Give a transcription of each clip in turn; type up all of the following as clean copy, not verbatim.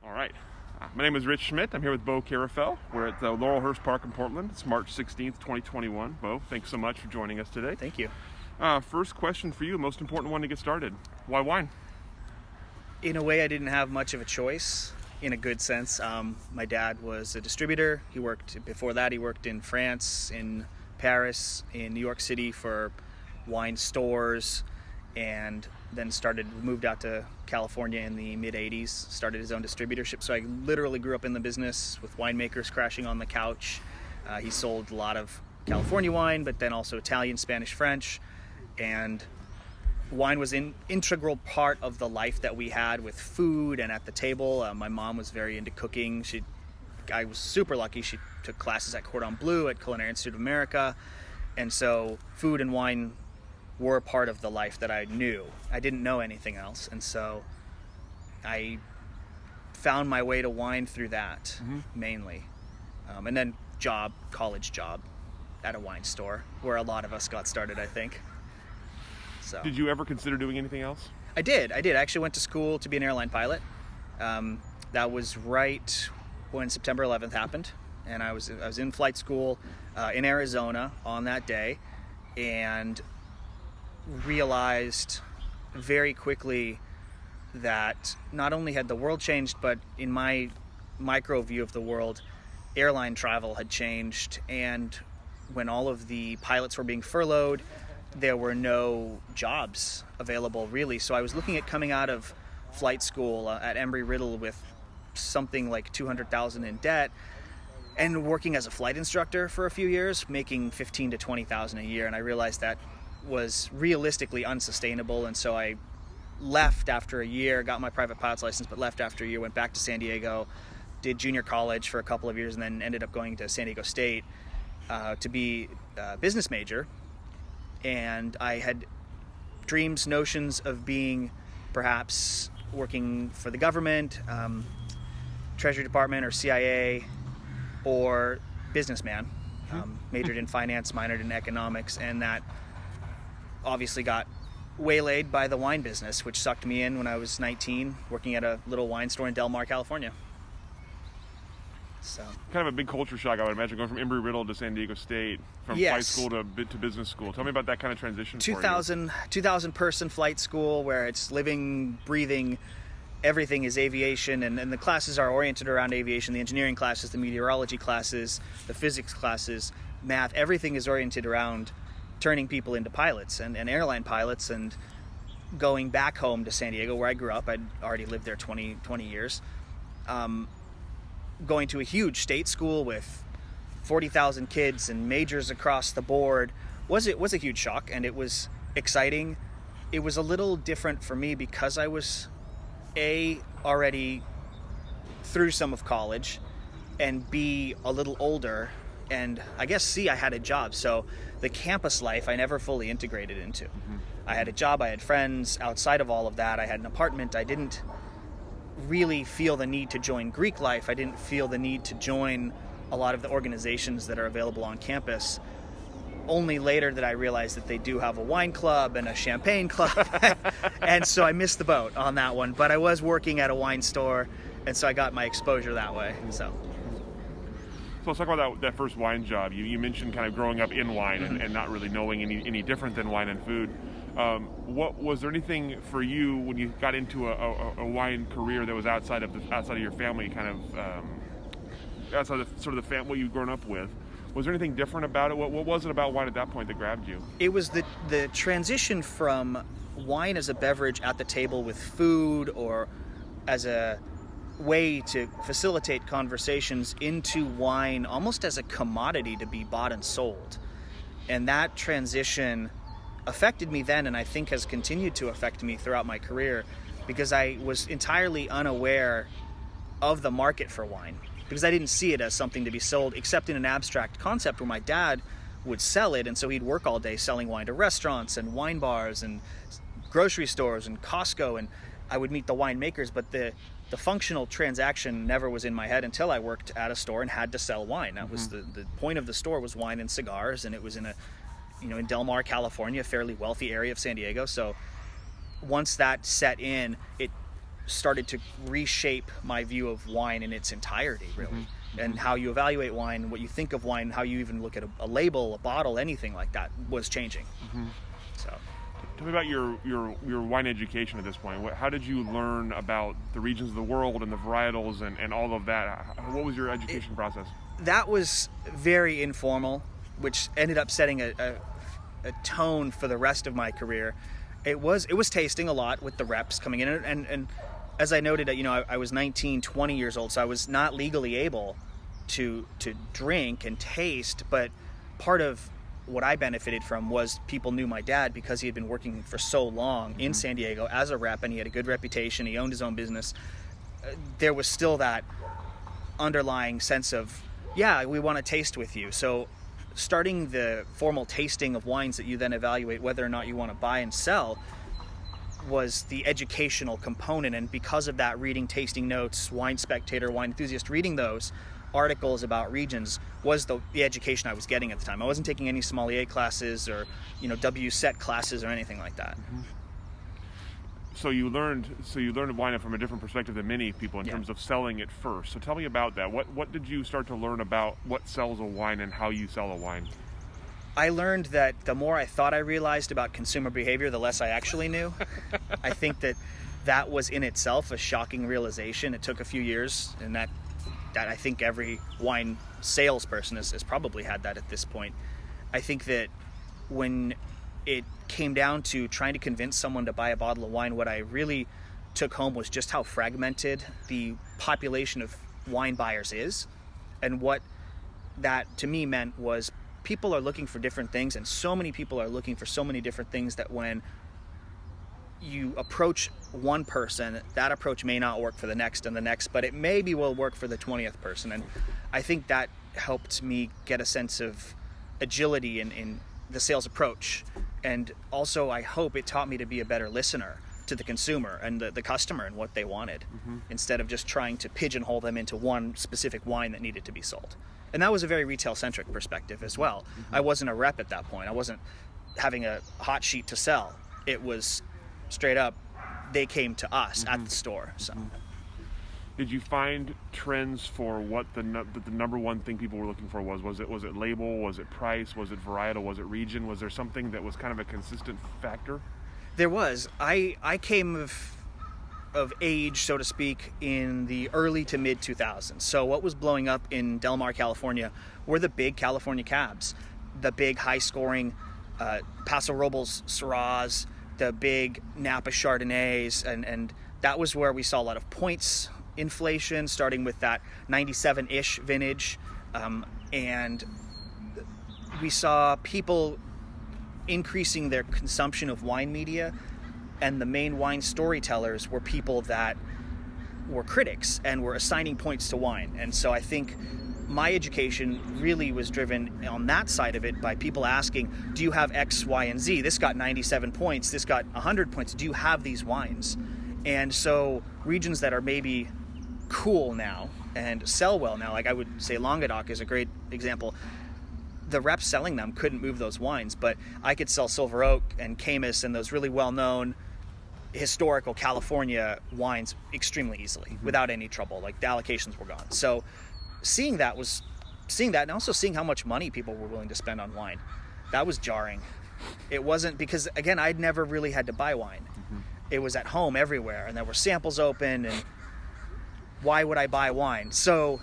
All right. My name is Rich Schmidt. I'm here with Beau Carufel. We're at the Laurelhurst Park in Portland. It's March 16th, 2021. Beau, thanks so much for joining us today. Thank you. First question for you, most important one to get started. Why wine? In a way, I didn't have much of a choice, in a good sense. My dad was a distributor. Before that, he worked in France, in Paris, in New York City for wine stores, and then moved out to California in the mid-'80s, started his own distributorship. So I literally grew up in the business with winemakers crashing on the couch. He sold a lot of California wine, but then also Italian, Spanish, French, and wine was an integral part of the life that we had with food and at the table. My mom was very into cooking. I was super lucky. She took classes at Cordon Bleu at Culinary Institute of America, and so food and wine were a part of the life that I knew. I didn't know anything else, and so I found my way to wine through that, mainly. And then college job at a wine store, where a lot of us got started, I think. So. Did you ever consider doing anything else? I did. I actually went to school to be an airline pilot. That was right when September 11th happened, and I was in flight school in Arizona on that day, and realized very quickly that not only had the world changed, but in my micro view of the world, airline travel had changed. And when all of the pilots were being furloughed, there were no jobs available, really. So I was looking at coming out of flight school at Embry-Riddle with something like $200,000 in debt, and working as a flight instructor for a few years, making $15,000 to $20,000 a year. And I realized that was realistically unsustainable, and so I left after a year, got my private pilot's license, but left after a year, went back to San Diego, did junior college for a couple of years, and then ended up going to San Diego State to be a business major. And I had dreams, notions of being perhaps working for the government, Treasury Department or CIA, or businessman. Majored in finance, minored in economics, and that obviously got waylaid by the wine business, which sucked me in when I was 19, working at a little wine store in Del Mar, California. So kind of a big culture shock, I would imagine, going from Embry-Riddle to San Diego State, from flight school to business school. Tell me about that kind of transition. 2,000 person flight school, where it's living, breathing, everything is aviation, and the classes are oriented around aviation. The engineering classes, the meteorology classes, the physics classes, math, everything is oriented around turning people into pilots and airline pilots. And going back home to San Diego, where I grew up, I'd already lived there 20 years, going to a huge state school with 40,000 kids and majors across the board was a huge shock, and it was exciting. It was a little different for me because I was already through some of college, and B, a little older, and I guess C, I had a job. So the campus life I never fully integrated into. I had a job, I had friends. Outside of all of that, I had an apartment. I didn't really feel the need to join Greek life. I didn't feel the need to join a lot of the organizations that are available on campus. Only later did I realize that they do have a wine club and a champagne club. And so I missed the boat on that one. But I was working at a wine store, and so I got my exposure that way. So let's talk about that first wine job. You mentioned kind of growing up in wine and not really knowing any different than wine and food. What was there anything for you when you got into a wine career that was outside of your family, kind of outside of sort of the family you've grown up with? Was there anything different about it? What was it about wine at that point that grabbed you? It was the transition from wine as a beverage at the table with food, or as a way to facilitate conversations, into wine almost as a commodity to be bought and sold. And that transition affected me then, and I think has continued to affect me throughout my career, because I was entirely unaware of the market for wine, because I didn't see it as something to be sold except in an abstract concept where my dad would sell it, and so he'd work all day selling wine to restaurants and wine bars and grocery stores and Costco, and I would meet the winemakers, but the functional transaction never was in my head until I worked at a store and had to sell wine. That was the point of the store, was wine and cigars, and it was in Del Mar, California, a fairly wealthy area of San Diego. So once that set in, it started to reshape my view of wine in its entirety, really. And how you evaluate wine, what you think of wine, how you even look at a label, a bottle, anything like that was changing. So, tell me about your wine education at this point. How did you learn about the regions of the world and the varietals and all of that? What was your education process? That was very informal, which ended up setting a tone for the rest of my career. It was tasting a lot with the reps coming in, and as I noted, I was 19, 20 years old, so I was not legally able to drink and taste, but part of what I benefited from was people knew my dad because he had been working for so long in San Diego as a rep, and he had a good reputation, he owned his own business. There was still that underlying sense of, yeah, we want to taste with you. So starting the formal tasting of wines that you then evaluate whether or not you want to buy and sell was the educational component. And because of that, reading tasting notes, Wine Spectator, Wine Enthusiast, reading those articles about regions was the education I was getting at the time. I wasn't taking any sommelier classes or WSET classes or anything like that. So you learned wine from a different perspective than many people in terms of selling it first. So tell me about that. What did you start to learn about what sells a wine and how you sell a wine? I learned that the more I thought I realized about consumer behavior, the less I actually knew. I think that was in itself a shocking realization. It took a few years, and that I think every wine salesperson has probably had that at this point. I think that when it came down to trying to convince someone to buy a bottle of wine, what I really took home was just how fragmented the population of wine buyers is. And what that to me meant was people are looking for different things, and so many people are looking for so many different things that when you approach one person, that approach may not work for the next and the next, but it maybe will work for the 20th person. And I think that helped me get a sense of agility in the sales approach. And also, I hope it taught me to be a better listener to the consumer and the customer and what they wanted, instead of just trying to pigeonhole them into one specific wine that needed to be sold. And that was a very retail-centric perspective as well. I wasn't a rep at that point. I wasn't having a hot sheet to sell. It was straight up, they came to us at the store. So, did you find trends for what the number one thing people were looking for was? Was it label? Was it price? Was it varietal? Was it region? Was there something that was kind of a consistent factor? There was. I came of age, so to speak, in the early to mid 2000s. So what was blowing up in Del Mar, California were the big California cabs, the big high-scoring Paso Robles Syrahs, the big Napa Chardonnays, and that was where we saw a lot of points inflation, starting with that 97-ish vintage, and we saw people increasing their consumption of wine media, and the main wine storytellers were people that were critics and were assigning points to wine. And so I think my education really was driven on that side of it by people asking, do you have X, Y, and Z? This got 97 points, this got 100 points. Do you have these wines? And so regions that are maybe cool now and sell well now, like I would say Languedoc is a great example. The reps selling them couldn't move those wines, but I could sell Silver Oak and Caymus and those really well-known historical California wines extremely easily without any trouble. Like the allocations were gone. So seeing that and also seeing how much money people were willing to spend on wine, that was jarring. It wasn't because, again, I'd never really had to buy wine. It was at home everywhere, and there were samples open, and why would I buy wine? So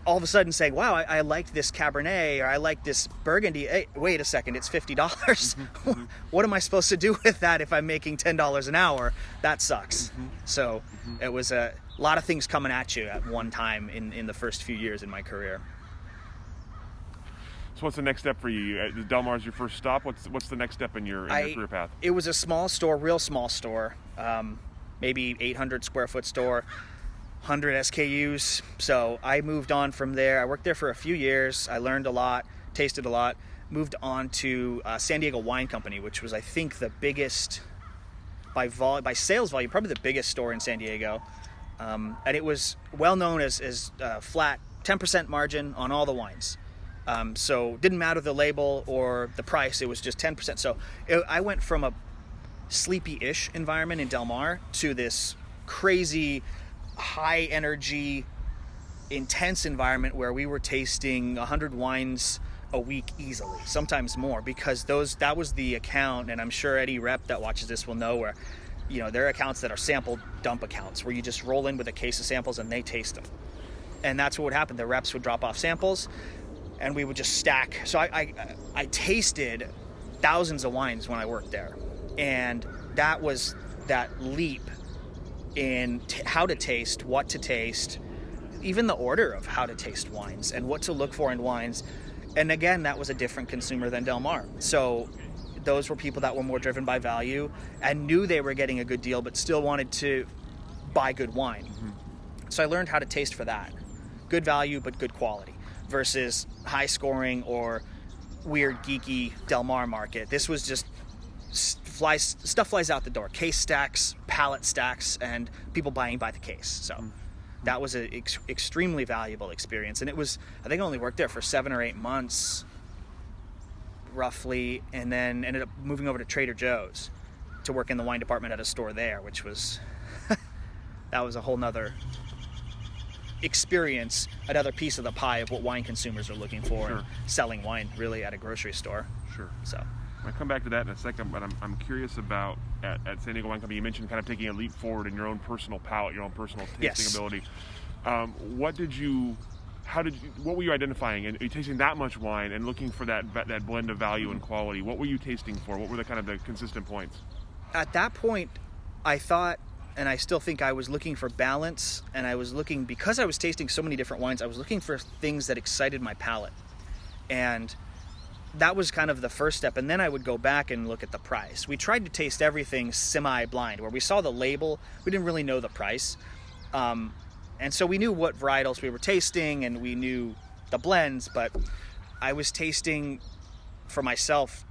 all of a sudden saying, wow, I liked this Cabernet, or I like this Burgundy. Hey, wait a second, it's $50. What am I supposed to do with that if I'm making $10 an hour? That sucks. So it was a lot of things coming at you at one time in the first few years in my career. So what's the next step for you? Del Mar's your first stop. What's the next step in your career path? It was a small store, real small store, maybe 800 square foot store. 100 SKUs. So I moved on from there. I worked there for a few years. I learned a lot, tasted a lot, moved on to San Diego Wine Company, which was, I think, the biggest, by sales volume, probably the biggest store in San Diego. And it was well known as flat 10% margin on all the wines. So didn't matter the label or the price, it was just 10%. So I went from a sleepy-ish environment in Del Mar to this crazy, high energy, intense environment where we were tasting 100 wines a week easily, sometimes more, because that was the account, and I'm sure any rep that watches this will know, where there are accounts that are sample dump accounts where you just roll in with a case of samples and they taste them. And that's what would happen. The reps would drop off samples and we would just stack. So I tasted thousands of wines when I worked there, and that was that leap in how to taste, what to taste, even the order of how to taste wines and what to look for in wines. And again, that was a different consumer than Del Mar. So those were people that were more driven by value and knew they were getting a good deal, but still wanted to buy good wine. Mm-hmm. So I learned how to taste for that. Good value, but good quality, versus high scoring or weird, geeky Del Mar market. This was just stuff flies out the door. Case stacks, pallet stacks, and people buying by the case. So that was an extremely valuable experience. And I think I only worked there for 7 or 8 months, roughly, and then ended up moving over to Trader Joe's to work in the wine department at a store there, which was, that was a whole nother experience, another piece of the pie of what wine consumers are looking for. Sure. And selling wine really at a grocery store. Sure. So I'll come back to that in a second, but I'm curious about at San Diego Wine Company, you mentioned kind of taking a leap forward in your own personal palate, your own personal tasting ability. What were you identifying? And are you tasting that much wine and looking for that blend of value and quality? What were you tasting for? What were the kind of the consistent points? At that point, I thought, and I still think, I was looking for balance, and I was looking, because I was tasting so many different wines, I was looking for things that excited my palate. And that was kind of the first step, and then I would go back and look at the price. We tried to taste everything semi-blind, where we saw the label, we didn't really know the price. And so we knew what varietals we were tasting, and we knew the blends, but I was tasting for myself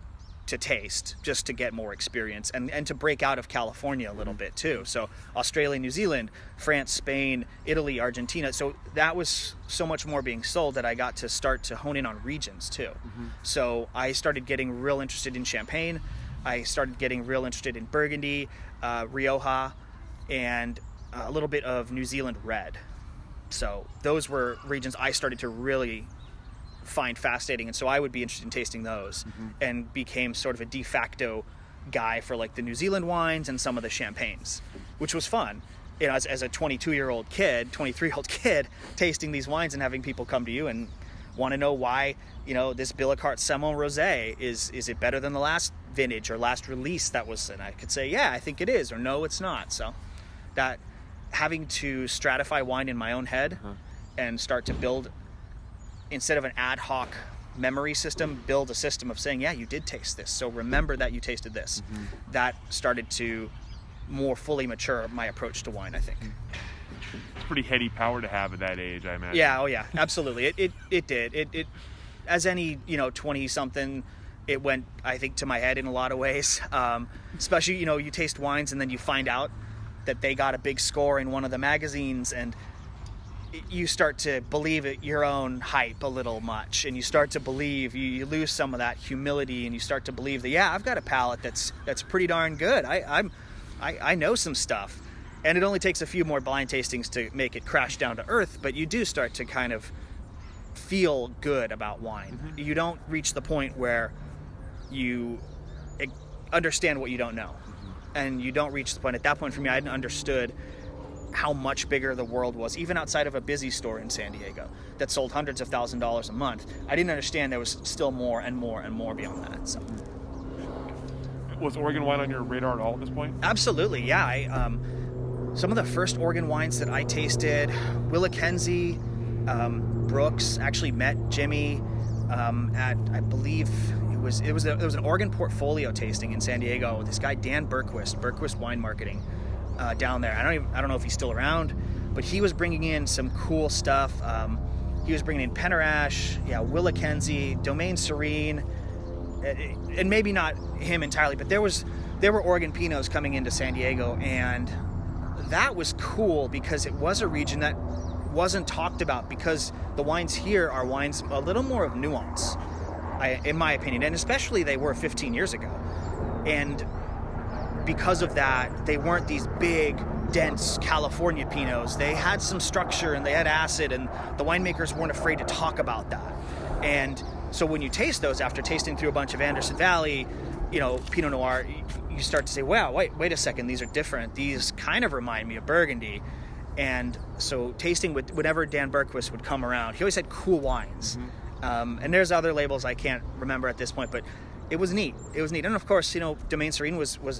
to taste, just to get more experience, and to break out of California a little bit too. So Australia, New Zealand, France, Spain, Italy, Argentina. So that was so much more being sold that I got to start to hone in on regions too. Mm-hmm. So I started getting real interested in Champagne. I started getting real interested in Burgundy, Rioja, and a little bit of New Zealand Red. So those were regions I started to really find fascinating, and so I would be interested in tasting those. Mm-hmm. And became sort of a de facto guy for like the New Zealand wines and some of the champagnes, which was fun. As a 23-year-old kid tasting these wines and having people come to you and want to know why, this Billicart Semon Rosé is it better than the last vintage or last release that was, and I could say, yeah, I think it is, or no, it's not. So that having to stratify wine in my own head and start to build, instead of an ad hoc memory system, build a system of saying, yeah, you did taste this, so remember that you tasted this. Mm-hmm. That started to more fully mature my approach to wine, I think. It's pretty heady power to have at that age, I imagine. Yeah, oh yeah, absolutely. It did. It as any 20-something, it went, I think, to my head in a lot of ways. Especially, you taste wines and then you find out that they got a big score in one of the magazines, and you start to believe your own hype a little much, and you start to believe, you lose some of that humility, and you start to believe that, yeah, I've got a palate that's pretty darn good. I know some stuff, and it only takes a few more blind tastings to make it crash down to earth, but you do start to kind of feel good about wine. Mm-hmm. You don't reach the point where you understand what you don't know. Mm-hmm. And you don't reach the point, at that point for me, I hadn't understood how much bigger the world was, even outside of a busy store in San Diego that sold hundreds of $1,000s a month. I didn't understand there was still more and more and more beyond that. So, was Oregon wine on your radar at all at this point? Absolutely, yeah. Some of the first Oregon wines that I tasted, Willackenzie, Brooks, actually met Jimmy at, I believe it was an Oregon portfolio tasting in San Diego with this guy Dan Berquist Wine Marketing. Down there. I don't know if he's still around, but he was bringing in some cool stuff. He was bringing in Penarash, Willackenzie, Domaine Serene, and maybe not him entirely, but there were Oregon Pinots coming into San Diego, and that was cool because it was a region that wasn't talked about, because the wines here are wines a little more of nuance, in my opinion, and especially they were 15 years ago. And because of that, they weren't these big, dense California Pinots. They had some structure and they had acid, and the winemakers weren't afraid to talk about that. And so when you taste those, after tasting through a bunch of Anderson Valley, Pinot Noir, you start to say, wow, wait a second, these are different. These kind of remind me of Burgundy. And so tasting whenever Dan Berquist would come around, he always had cool wines. And there's other labels I can't remember at this point, but it was neat. And of course, Domaine Serene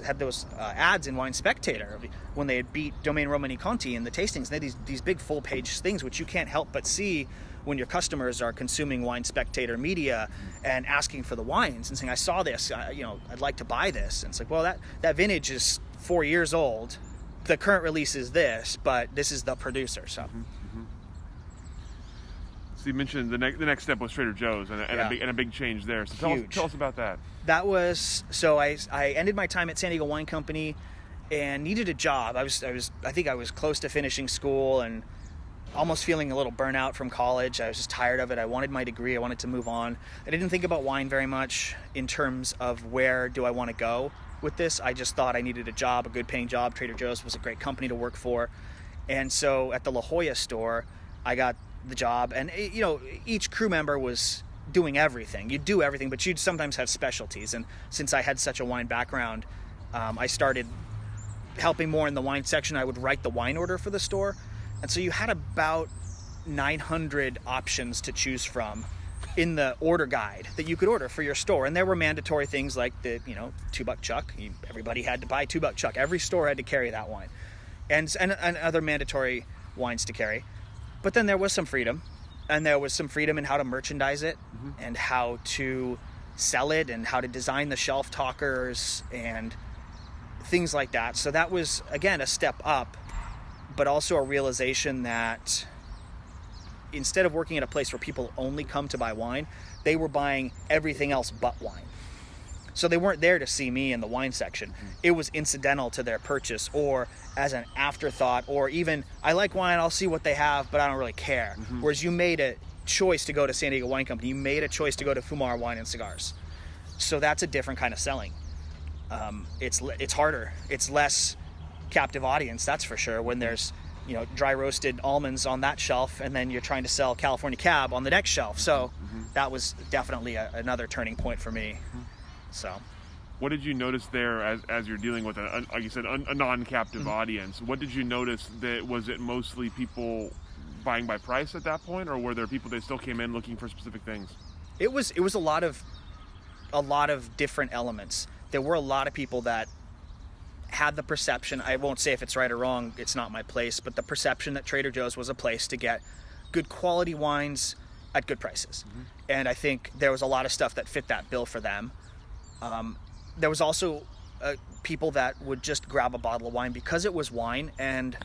had those ads in Wine Spectator when they had beat Domaine Romani Conti in the tastings. They had these big full page things, which you can't help but see when your customers are consuming Wine Spectator media and asking for the wines and saying, I saw this, I'd like to buy this. And it's like, well, that vintage is 4 years old. The current release is this, but this is the producer. So. So you mentioned the next step was Trader Joe's and a big change there. So tell us about that. That was, so I ended my time at San Diego Wine Company and needed a job. I think I was close to finishing school and almost feeling a little burnout from college. I was just tired of it. I wanted my degree. I wanted to move on. I didn't think about wine very much in terms of where do I want to go with this. I just thought I needed a job, a good paying job. Trader Joe's was a great company to work for. And so at the La Jolla store, I got the job, and each crew member was doing everything. You'd do everything, but you'd sometimes have specialties. And since I had such a wine background, I started helping more in the wine section. I would write the wine order for the store, and so you had about 900 options to choose from in the order guide that you could order for your store. And there were mandatory things like the $2 chuck. Everybody had to buy $2 chuck. Every store had to carry that wine, and other mandatory wines to carry. But then there was some freedom, and there was some freedom in how to merchandise it and how to sell it and how to design the shelf talkers and things like that. So that was, again, a step up, but also a realization that instead of working at a place where people only come to buy wine, they were buying everything else but wine. So they weren't there to see me in the wine section. It was incidental to their purchase or as an afterthought, or even, I like wine, I'll see what they have, but I don't really care. Whereas you made a choice to go to San Diego Wine Company. You made a choice to go to Fumar Wine and Cigars. So that's a different kind of selling. It's harder. It's less captive audience, that's for sure, when there's dry roasted almonds on that shelf and then you're trying to sell California Cab on the next shelf. So that was definitely another turning point for me. So, what did you notice there as you're dealing with like you said, a non-captive audience? What did you notice? Was it mostly people buying by price at that point, or were there people that still came in looking for specific things? It was a lot of different elements. There were a lot of people that had the perception, I won't say if it's right or wrong, it's not my place, but the perception that Trader Joe's was a place to get good quality wines at good prices. And I think there was a lot of stuff that fit that bill for them. There was also people that would just grab a bottle of wine because it was wine, and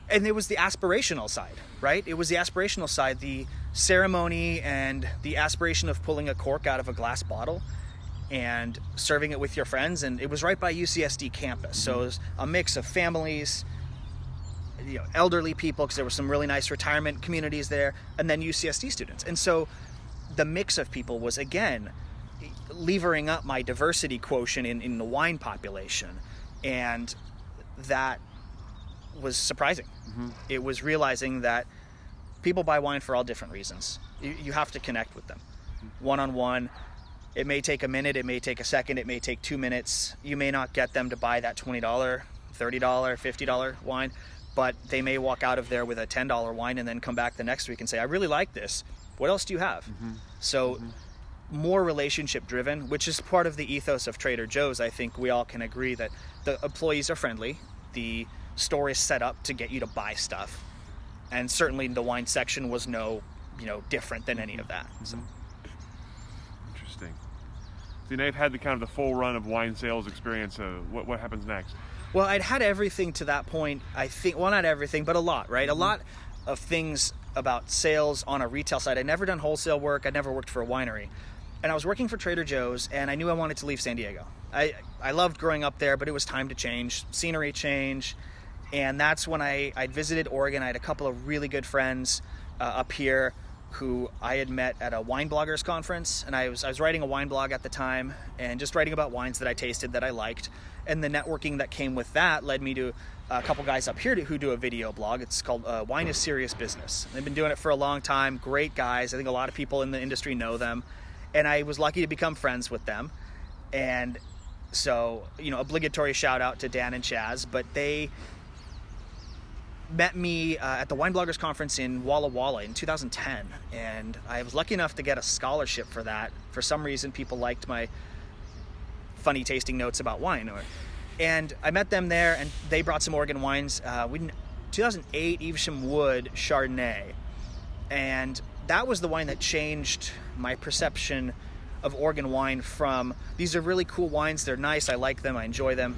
it was the aspirational side, right? It was the aspirational side, the ceremony and the aspiration of pulling a cork out of a glass bottle and serving it with your friends. And it was right by UCSD campus. So it was a mix of families, elderly people, because there were some really nice retirement communities there, and then UCSD students. And so the mix of people was, again, levering up my diversity quotient in the wine population. And that was surprising. It was realizing that people buy wine for all different reasons. You have to connect with them one-on-one. It may take a minute, it may take a second, it may take 2 minutes. You may not get them to buy that $20, $30, $50 wine, but they may walk out of there with a $10 wine and then come back the next week and say, I really like this. What else do you have? So more relationship driven, which is part of the ethos of Trader Joe's. I think we all can agree that the employees are friendly. The store is set up to get you to buy stuff. And certainly the wine section was no, different than any of that. So. Interesting. So now you've had the full run of wine sales experience. What happens next? Well, I'd had everything to that point. I think, well, not everything, but a lot, right? A lot of things about sales on a retail side. I'd never done wholesale work. I'd never worked for a winery. And I was working for Trader Joe's, and I knew I wanted to leave San Diego. I loved growing up there, but it was time to change, scenery change. And that's when I'd visited Oregon. I had a couple of really good friends up here who I had met at a wine bloggers conference, and I was writing a wine blog at the time and just writing about wines that I tasted that I liked. And the networking that came with that led me to a couple guys up here who do a video blog. It's called Wine is Serious Business. They've been doing it for a long time. Great guys. I think a lot of people in the industry know them. And I was lucky to become friends with them. And so, obligatory shout out to Dan and Chaz, but they met me at the Wine Bloggers Conference in Walla Walla in 2010. And I was lucky enough to get a scholarship for that. For some reason, people liked my funny tasting notes about wine. And I met them there, and they brought some Oregon wines. 2008 Evesham Wood Chardonnay. And that was the wine that changed my perception of Oregon wine from, these are really cool wines, they're nice, I like them, I enjoy them,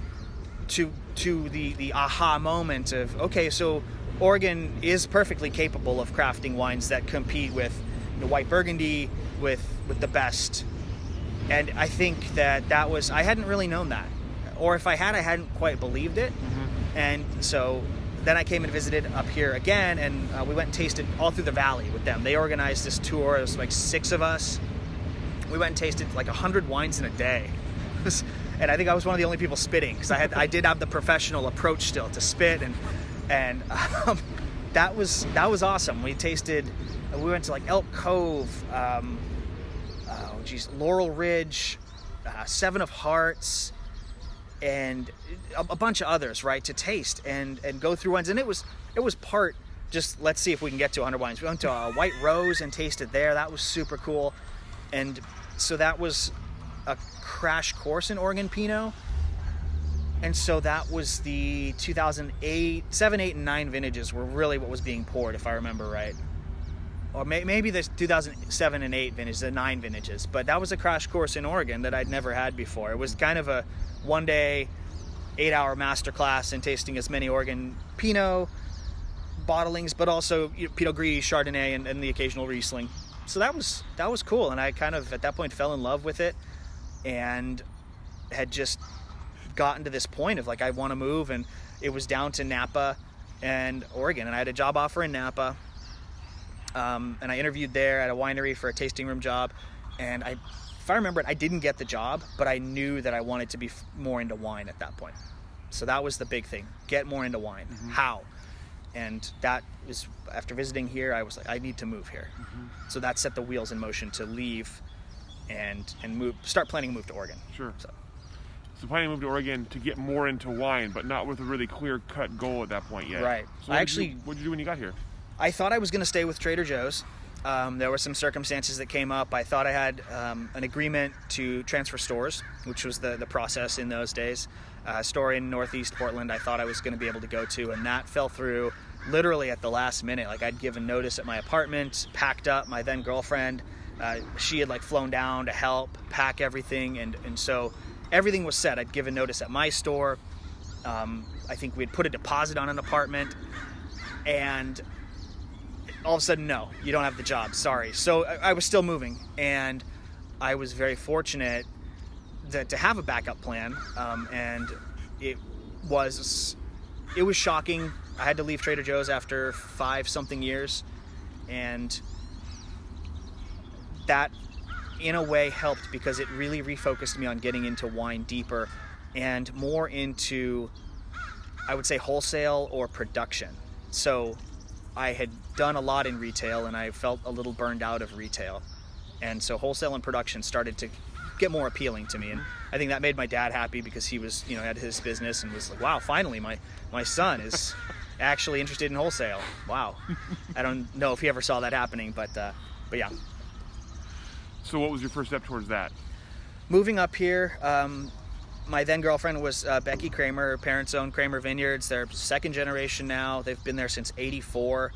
to the aha moment of, okay, so Oregon is perfectly capable of crafting wines that compete with white Burgundy, with the best. And I think that was, I hadn't really known that. Or if I had, I hadn't quite believed it. Mm-hmm. And so then I came and visited up here again, and we went and tasted all through the valley with them. They organized this tour. It was like 6 of us. We went and tasted like 100 wines in a day. And I think I was one of the only people spitting, because I did have the professional approach still to spit, and that was awesome. We went to like Elk Cove, Laurel Ridge, Seven of Hearts, and a bunch of others, right, to taste and go through wines. And it was part just, let's see if we can get to 100 wines. We went to a White Rose and tasted there. That was super cool. And so that was a crash course in Oregon Pinot. And so that was the 2008, 7, 8, and 9 vintages were really what was being poured, if I remember right. Or maybe the 2007 and 8 vintages, the 9 vintages. But that was a crash course in Oregon that I'd never had before. It was kind of a one-day, 8-hour masterclass in tasting as many Oregon Pinot bottlings, but also Pinot Gris, Chardonnay, and the occasional Riesling. So that was cool, and I kind of at that point fell in love with it, and had just gotten to this point of like, I want to move, and it was down to Napa and Oregon, and I had a job offer in Napa, and I interviewed there at a winery for a tasting room job, and if I remember it, I didn't get the job, but I knew that I wanted to be more into wine at that point. So that was the big thing, get more into wine. Mm-hmm. How? And that was, after visiting here, I was like, I need to move here. Mm-hmm. So that set the wheels in motion to leave and start planning to move to Oregon. Sure. So planning to move to Oregon to get more into wine, but not with a really clear-cut goal at that point yet. Right. So what did you do when you got here? I thought I was going to stay with Trader Joe's. There were some circumstances that came up. I thought I had an agreement to transfer stores, which was the process in those days. A store in Northeast Portland I thought I was going to be able to go to, and that fell through literally at the last minute. Like, I'd given notice at my apartment, packed up. My then girlfriend, she had like flown down to help pack everything, and so everything was set. I'd given notice at my store. I think we had put a deposit on an apartment, and all of a sudden, no, you don't have the job, sorry. So I was still moving, and I was very fortunate to have a backup plan, and it was shocking. I had to leave Trader Joe's after 5-something years, and that in a way helped, because it really refocused me on getting into wine deeper and more into, I would say, wholesale or production. So I had done a lot in retail, and I felt a little burned out of retail, and so wholesale and production started to get more appealing to me. And I think that made my dad happy, because he was, had his business, and was like, wow, finally my son is actually interested in wholesale. Wow. I don't know if he ever saw that happening, but yeah. So what was your first step towards that? Moving up here, my then girlfriend was Becky Kramer. Her parents own Kramer Vineyards. They're second generation now. They've been there since '84.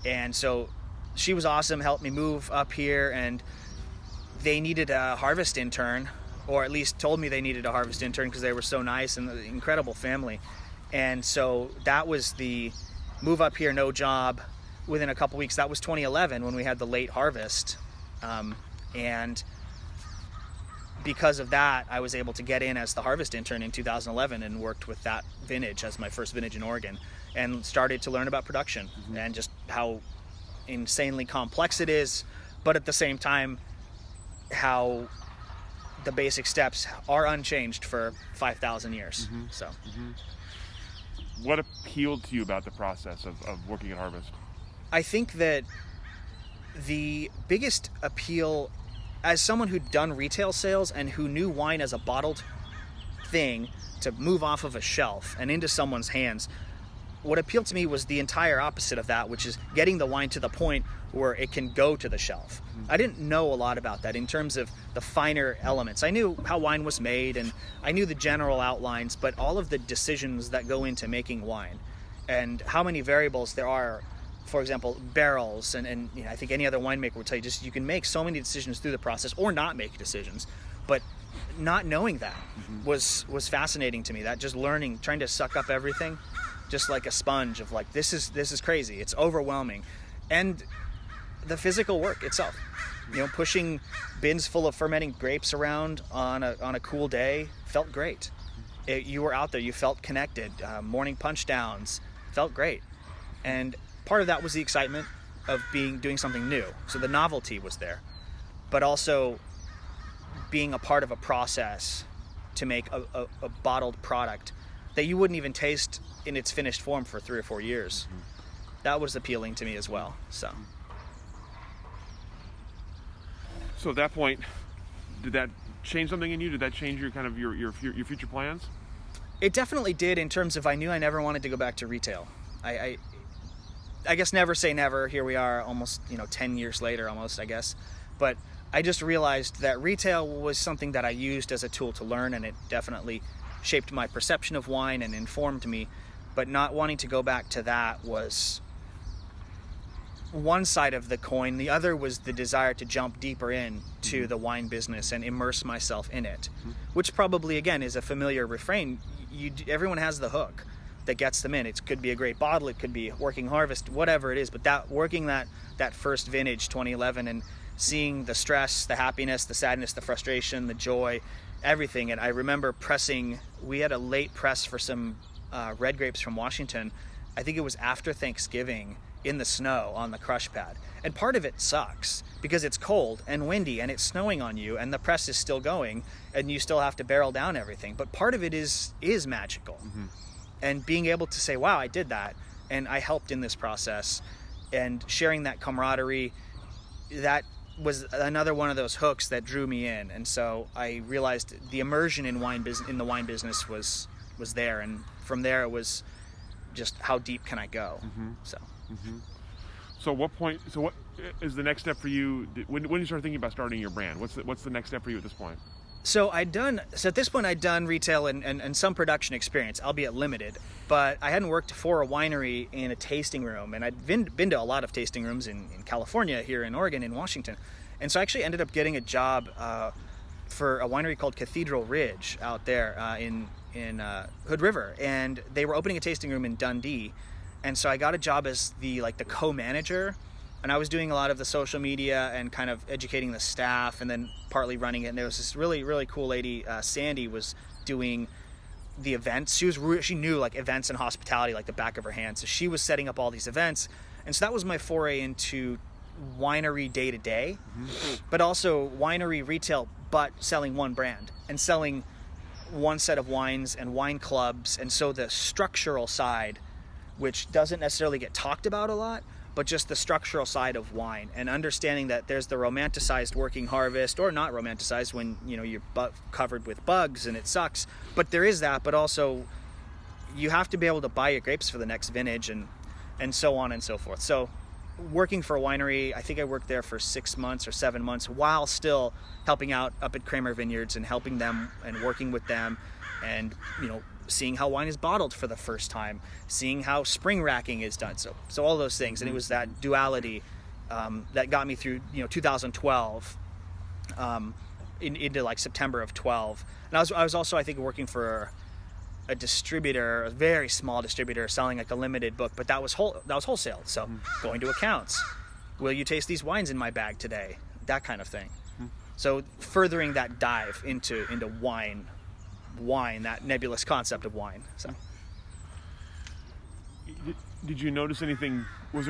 And so she was awesome, helped me move up here, and they needed a harvest intern, or at least told me they needed a harvest intern, because they were so nice and an incredible family. And so that was the move up here, no job. Within a couple weeks, that was 2011 when we had the late harvest. And because of that, I was able to get in as the harvest intern in 2011 and worked with that vintage as my first vintage in Oregon, and started to learn about production. Mm-hmm. And just how insanely complex it is, but at the same time, how the basic steps are unchanged for 5,000 years. So, what appealed to you about the process of working at Harvest? I think that the biggest appeal, as someone who'd done retail sales and who knew wine as a bottled thing to move off of a shelf and into someone's hands, what appealed to me was the entire opposite of that, which is getting the wine to the point where it can go to the shelf. I didn't know a lot about that in terms of the finer elements. I knew how wine was made and I knew the general outlines, but all of the decisions that go into making wine and how many variables there are, for example, barrels, and you know, I think any other winemaker would tell you, just you can make so many decisions through the process or not make decisions, but not knowing that was fascinating to me. That just learning, trying to suck up everything, just like a sponge of like, this is crazy. It's overwhelming. And the physical work itself, you know, pushing bins full of fermenting grapes around on a cool day felt great. You were out there, you felt connected. Morning punch downs felt great. And part of that was the excitement of doing something new. So the novelty was there, but also being a part of a process to make a bottled product that you wouldn't even taste in its finished form for 3 or 4 years. That was appealing to me as well. So at that point, did that change something in you? Did that change your kind of your future plans? It definitely did, in terms of I knew I never wanted to go back to retail. I guess never say never. Here we are almost, 10 years later almost, I guess. But I just realized that retail was something that I used as a tool to learn, and it definitely shaped my perception of wine and informed me. But not wanting to go back to that was one side of the coin. The other was the desire to jump deeper into the wine business and immerse myself in it, which probably, again, is a familiar refrain. Everyone has the hook that gets them in. It could be a great bottle, it could be working harvest, whatever it is, but working that first vintage 2011 and seeing the stress, the happiness, the sadness, the frustration, the joy, everything. And I remember we had a late press for some red grapes from Washington. I think it was after Thanksgiving, in the snow on the crush pad. And part of it sucks because it's cold and windy and it's snowing on you and the press is still going and you still have to barrel down everything. But part of it is magical. And being able to say, wow, I did that and I helped in this process, and sharing that camaraderie, that was another one of those hooks that drew me in. And so I realized the immersion in the wine business was there, and from there it was just how deep can I go. So what is the next step for you? When you start thinking about starting your brand, what's the next step for you at this point? So at this point I'd done retail and some production experience, albeit limited, but I hadn't worked for a winery in a tasting room, and I'd been to a lot of tasting rooms in California, here in Oregon, in Washington. And so I actually ended up getting a job for a winery called Cathedral Ridge out there in Hood River, and they were opening a tasting room in Dundee. And so I got a job as the co-manager, and I was doing a lot of the social media and kind of educating the staff, and then partly running it. And there was this really, really cool lady, Sandy, was doing the events. She knew events and hospitality like the back of her hand. So she was setting up all these events. And so that was my foray into winery day to day, but also winery retail, but selling one brand and selling one set of wines and wine clubs. And so the structural side, which doesn't necessarily get talked about a lot, but just the structural side of wine, and understanding that there's the romanticized working harvest, or not romanticized, when you're covered with bugs and it sucks, but there is that. But also you have to be able to buy your grapes for the next vintage, and so on and so forth. So working for a winery, I think I worked there for 6 months or 7 months, while still helping out up at Kramer Vineyards and helping them and working with them, and seeing how wine is bottled for the first time, seeing how spring racking is done, so all those things. And it was that duality that got me through 2012 into September of 12. And I was also, I think, working for a distributor, a very small distributor, selling a limited book, but that was wholesale. So going to accounts, will you taste these wines in my bag today? That kind of thing. So furthering that dive into wine, that nebulous concept of wine. So Did you notice anything? Were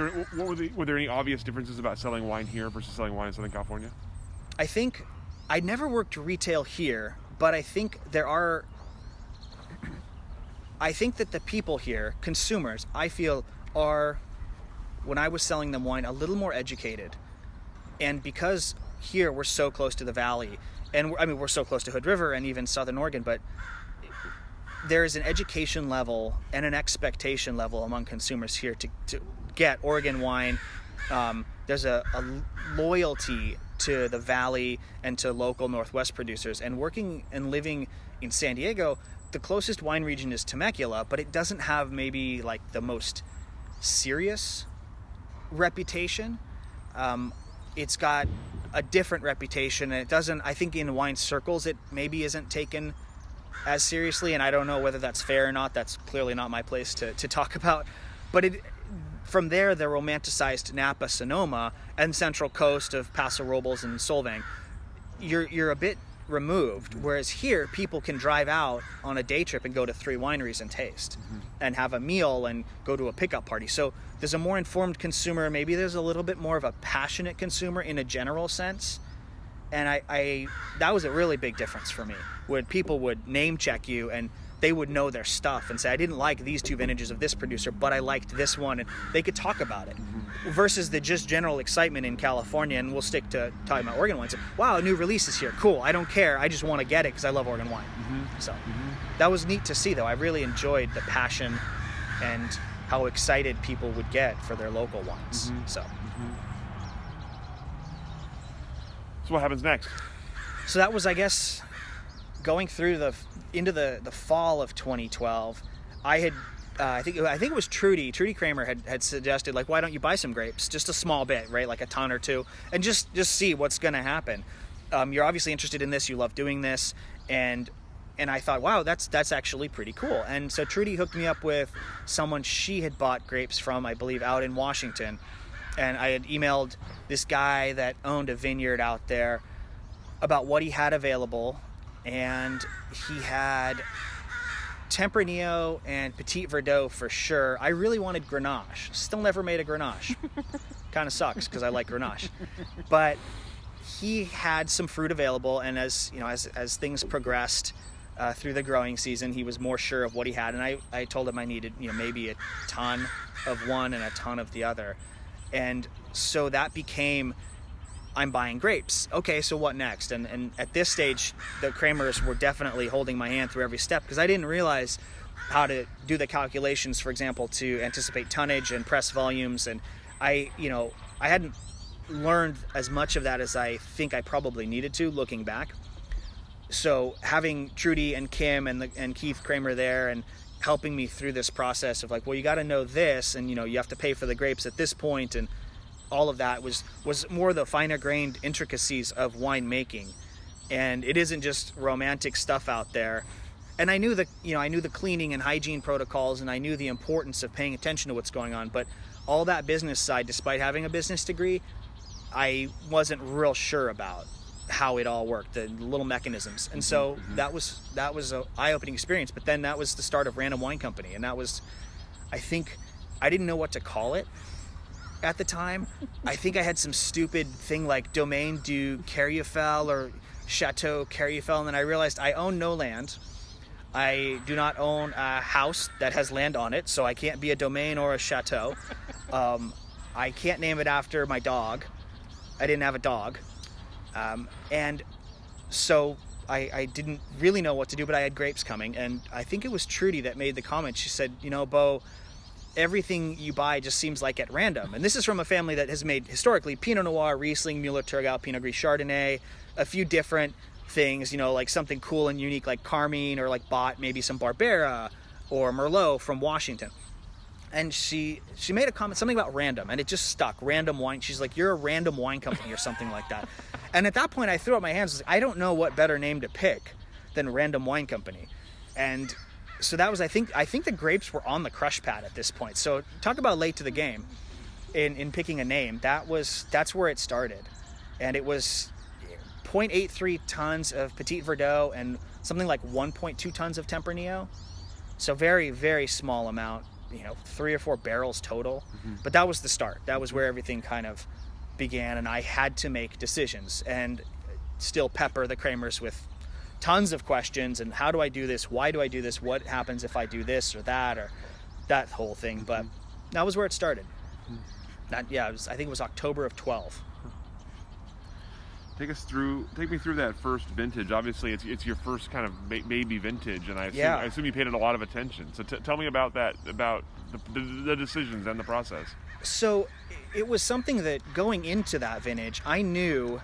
there any obvious differences about selling wine here versus selling wine in Southern California? I think I never worked retail here, but I think I think that the people here, consumers, I feel are, when I was selling them wine, a little more educated. And because here we're so close to the valley, and we're so close to Hood River and even Southern Oregon, but there is an education level and an expectation level among consumers here to get Oregon wine. There's a loyalty to the valley and to local Northwest producers. And working and living in San Diego, the closest wine region is Temecula, but it doesn't have maybe like the most serious reputation. It's got a different reputation, and it doesn't, I think in wine circles, it maybe isn't taken as seriously, and I don't know whether that's fair or not. That's clearly not my place to talk about. But from there, the romanticized Napa, Sonoma, and Central Coast of Paso Robles and Solvang, you're a bit removed. Whereas here, people can drive out on a day trip and go to 3 wineries and taste, and have a meal and go to a pickup party. So there's a more informed consumer. Maybe there's a little bit more of a passionate consumer in a general sense. And I that was a really big difference for me, when people would name check you and they would know their stuff and say, I didn't like these 2 vintages of this producer, but I liked this one, and they could talk about it. Versus the just general excitement in California, and we'll stick to talking about Oregon wines. Wow, a new release is here. Cool. I don't care. I just want to get it because I love Oregon wine. So that was neat to see, though. I really enjoyed the passion and how excited people would get for their local wines. So what happens next? So that was, I guess, going through into the fall of 2012. I had I think it was Trudy Kramer had suggested, like, why don't you buy some grapes, just a small bit, right, like a ton or 2, and just see what's going to happen. You're obviously interested in this, you love doing this, and I thought, wow, that's actually pretty cool. And so Trudy hooked me up with someone she had bought grapes from, I believe, out in Washington. And I had emailed this guy that owned a vineyard out there about what he had available. And he had Tempranillo and Petit Verdot for sure. I really wanted Grenache. Still never made a Grenache. Kind of sucks because I like Grenache. But he had some fruit available, and as things progressed through the growing season, he was more sure of what he had. And I told him I needed maybe a ton of one and a ton of the other. And so that became, I'm buying grapes. Okay, so what next? And at this stage, the Kramers were definitely holding my hand through every step, because I didn't realize how to do the calculations, for example, to anticipate tonnage and press volumes. And I hadn't learned as much of that as I think I probably needed to, looking back. So having Trudy and Kim and Keith Kramer there and helping me through this process of, like, well, you got to know this, and you have to pay for the grapes at this point, and all of that was more the finer grained intricacies of winemaking. And it isn't just romantic stuff out there. And I knew the cleaning and hygiene protocols, and I knew the importance of paying attention to what's going on, but all that business side, despite having a business degree, I wasn't real sure about how it all worked, the little mechanisms. And so that was an eye-opening experience. But then that was the start of Random Wine Company, and that was, I think, I didn't know what to call it at the time. I think I had some stupid thing like Domaine du Carufel or Chateau Carufel, and then I realized I own no land. I do not own a house that has land on it, so I can't be a domain or a chateau. I can't name it after my dog. I didn't have a dog. And so I didn't really know what to do, but I had grapes coming. And I think it was Trudy that made the comment. She said, Beau, everything you buy just seems like at random. And this is from a family that has made historically Pinot Noir, Riesling, Müller-Thurgau, Pinot Gris, Chardonnay, a few different things, like something cool and unique like Carmine, or like bought maybe some Barbera or Merlot from Washington. And she made a comment, something about random, and it just stuck. Random Wine. She's like, you're a random wine company or something like that. And at that point, I threw up my hands. I don't know what better name to pick than Random Wine Company. And so that was, I think the grapes were on the crush pad at this point. So talk about late to the game in picking a name. That's where it started. And it was 0.83 tons of Petit Verdot and something like 1.2 tons of Tempranillo. So very, very small amount. 3 or 4 barrels total. But that was the start. That was where everything kind of began, and I had to make decisions and still pepper the Kramers with tons of questions. And how do I do this? Why do I do this? What happens if I do this or that whole thing? But that was where it started. I think it was October of 12. Take me through that first vintage. Obviously, it's your first kind of baby vintage, and I assume you paid it a lot of attention. So tell me about that, about the decisions and the process. So it was something that going into that vintage, I knew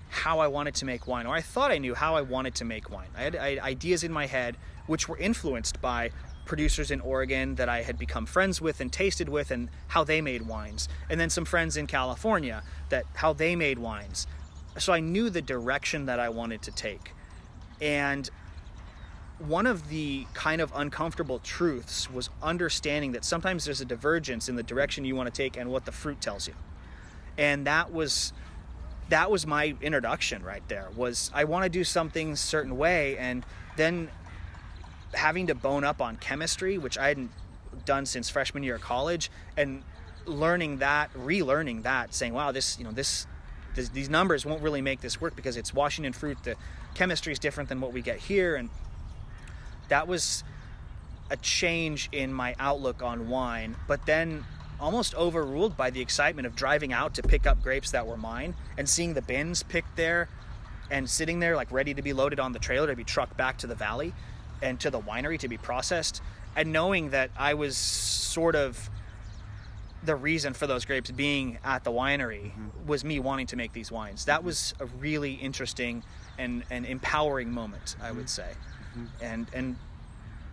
how I wanted to make wine, or I thought I knew how I wanted to make wine. I had ideas in my head which were influenced by producers in Oregon that I had become friends with and tasted with, and how they made wines, and then some friends in California how they made wines. So I knew the direction that I wanted to take. And one of the kind of uncomfortable truths was understanding that sometimes there's a divergence in the direction you want to take and what the fruit tells you. And that was my introduction right there, was I want to do something a certain way, and then having to bone up on chemistry, which I hadn't done since freshman year of college, and relearning that, saying, wow, these numbers won't really make this work because it's Washington fruit. The chemistry is different than what we get here. And that was a change in my outlook on wine, but then almost overruled by the excitement of driving out to pick up grapes that were mine and seeing the bins picked there and sitting there like ready to be loaded on the trailer to be trucked back to the valley and to the winery to be processed, and knowing that I was sort of the reason for those grapes being at the winery was me wanting to make these wines. That was a really interesting and empowering moment, I would say. And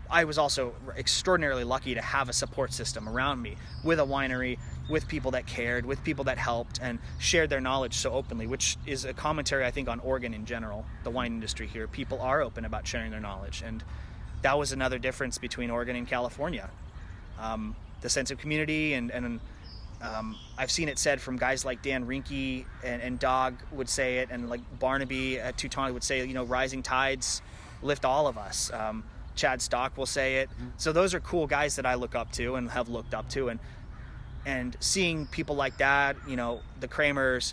I was also extraordinarily lucky to have a support system around me, with a winery, with people that cared, with people that helped and shared their knowledge so openly, which is a commentary, I think, on Oregon in general, the wine industry here. People are open about sharing their knowledge, and that was another difference between Oregon and California. The sense of community, and I've seen it said from guys like Dan Rinke and Dog would say it, and like Barnaby at Teutonic would say, rising tides lift all of us. Chad Stock will say it. So those are cool guys that I look up to and have looked up to, and seeing people like that, the Kramers,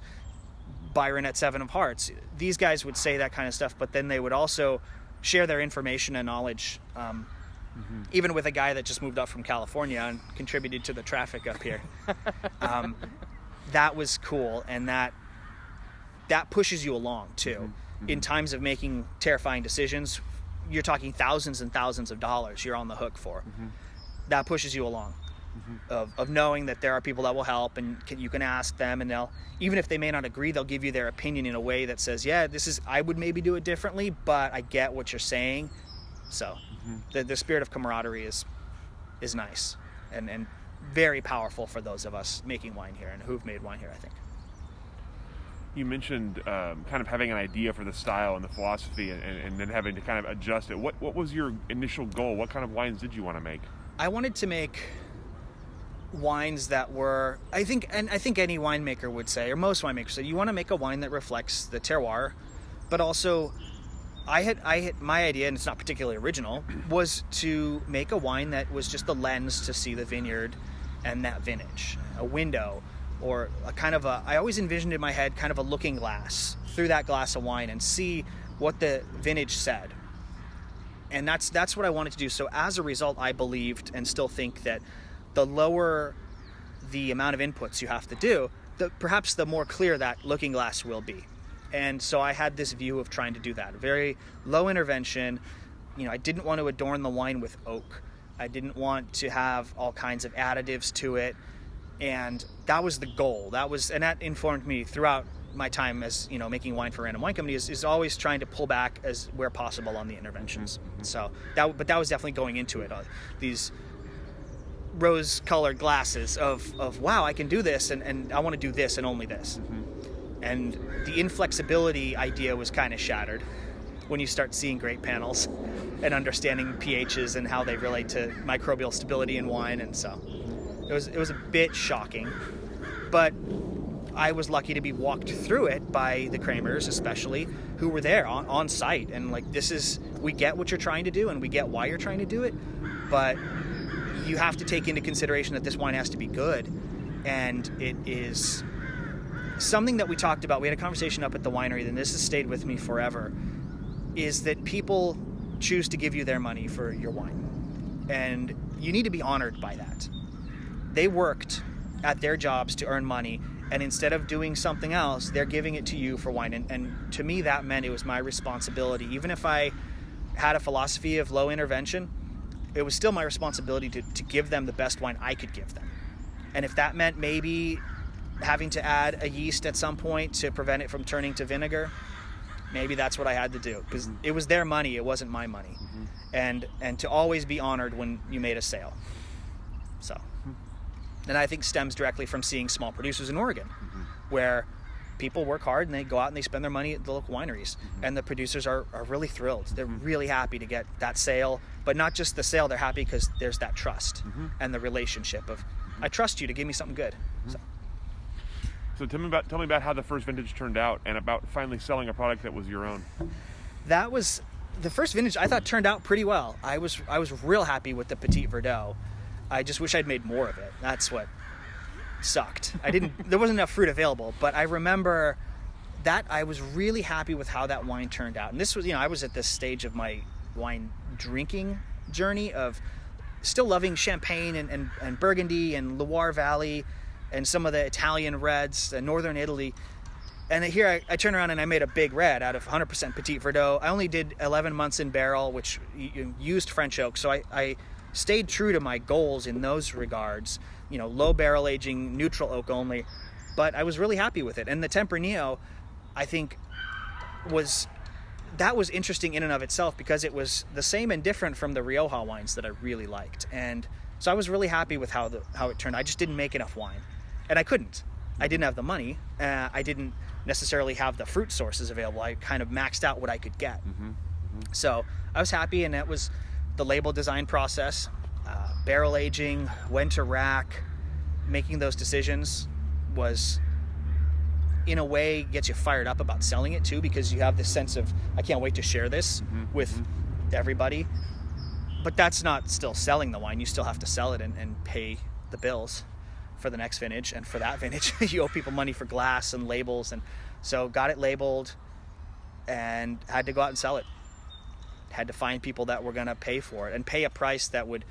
Byron at Seven of Hearts, these guys would say that kind of stuff, but then they would also share their information and knowledge. Even with a guy that just moved up from California and contributed to the traffic up here. That was cool, and that pushes you along too. In times of making terrifying decisions, you're talking thousands and thousands of dollars you're on the hook for. That pushes you along, of knowing that there are people that will help, and you can ask them, and they'll, even if they may not agree, they'll give you their opinion in a way that says, yeah, I would maybe do it differently, but I get what you're saying. So the spirit of camaraderie is nice and very powerful for those of us making wine here and who've made wine here, I think. You mentioned kind of having an idea for the style and the philosophy, and then having to kind of adjust it. What was your initial goal? What kind of wines did you want to make? I wanted to make wines that were, I think any winemaker would say, or most winemakers say, you want to make a wine that reflects the terroir, but also I had my idea, and it's not particularly original, was to make a wine that was just the lens to see the vineyard and that vintage, a window, or a kind of I always envisioned in my head kind of a looking glass through that glass of wine and see what the vintage said. And that's what I wanted to do. So as a result, I believed and still think that the lower the amount of inputs you have to do, perhaps the more clear that looking glass will be. And so I had this view of trying to do that. Very low intervention. I didn't want to adorn the wine with oak. I didn't want to have all kinds of additives to it. And that was the goal. And that informed me throughout my time as, making wine for Random Wine Company, is always trying to pull back as where possible on the interventions. So that was definitely going into it. These rose-colored glasses of wow, I can do this, and I want to do this and only this. And the inflexibility idea was kind of shattered when you start seeing grape panels and understanding pHs and how they relate to microbial stability in wine. And so it was a bit shocking, but I was lucky to be walked through it by the Kramers, especially, who were there on site. And like, we get what you're trying to do, and we get why you're trying to do it, but you have to take into consideration that this wine has to be good. And it is something that we talked about. We had a conversation up at the winery, and this has stayed with me forever, is that people choose to give you their money for your wine. And you need to be honored by that. They worked at their jobs to earn money, and instead of doing something else, they're giving it to you for wine. And to me, that meant it was my responsibility. Even if I had a philosophy of low intervention, it was still my responsibility to give them the best wine I could give them. And if that meant maybe having to add a yeast at some point to prevent it from turning to vinegar, maybe that's what I had to do, because it was their money, it wasn't my money. And to always be honored when you made a sale. So, and I think stems directly from seeing small producers in Oregon, where people work hard and they go out and they spend their money at the local wineries, and the producers are really thrilled. They're really happy to get that sale, but not just the sale, they're happy because there's that trust and the relationship of, I trust you to give me something good. So tell me about how the first vintage turned out, and about finally selling a product that was your own. That was the first vintage. I thought turned out pretty well. I was real happy with the Petit Verdot. I just wish I'd made more of it. That's what sucked. There wasn't enough fruit available, but I remember that I was really happy with how that wine turned out. And this was, I was at this stage of my wine drinking journey of still loving Champagne and Burgundy and Loire Valley and some of the Italian reds, northern Italy. And here I turned around and I made a big red out of 100% Petit Verdot. I only did 11 months in barrel, which used French oak. So I stayed true to my goals in those regards, low barrel aging, neutral oak only. But I was really happy with it. And the Tempranillo, I think, was interesting in and of itself, because it was the same and different from the Rioja wines that I really liked. And so I was really happy with how it turned. I just didn't make enough wine. And I couldn't. I didn't have the money. I didn't necessarily have the fruit sources available. I kind of maxed out what I could get. So I was happy, and that was the label design process, barrel aging, when to rack, making those decisions was, in a way, gets you fired up about selling it too, because you have this sense of, I can't wait to share this with everybody. But that's not still selling the wine. You still have to sell it and pay the bills for the next vintage, and for that vintage you owe people money for glass and labels, and so got it labeled and had to go out and sell it. Had to find people that were going to pay for it and pay a price that would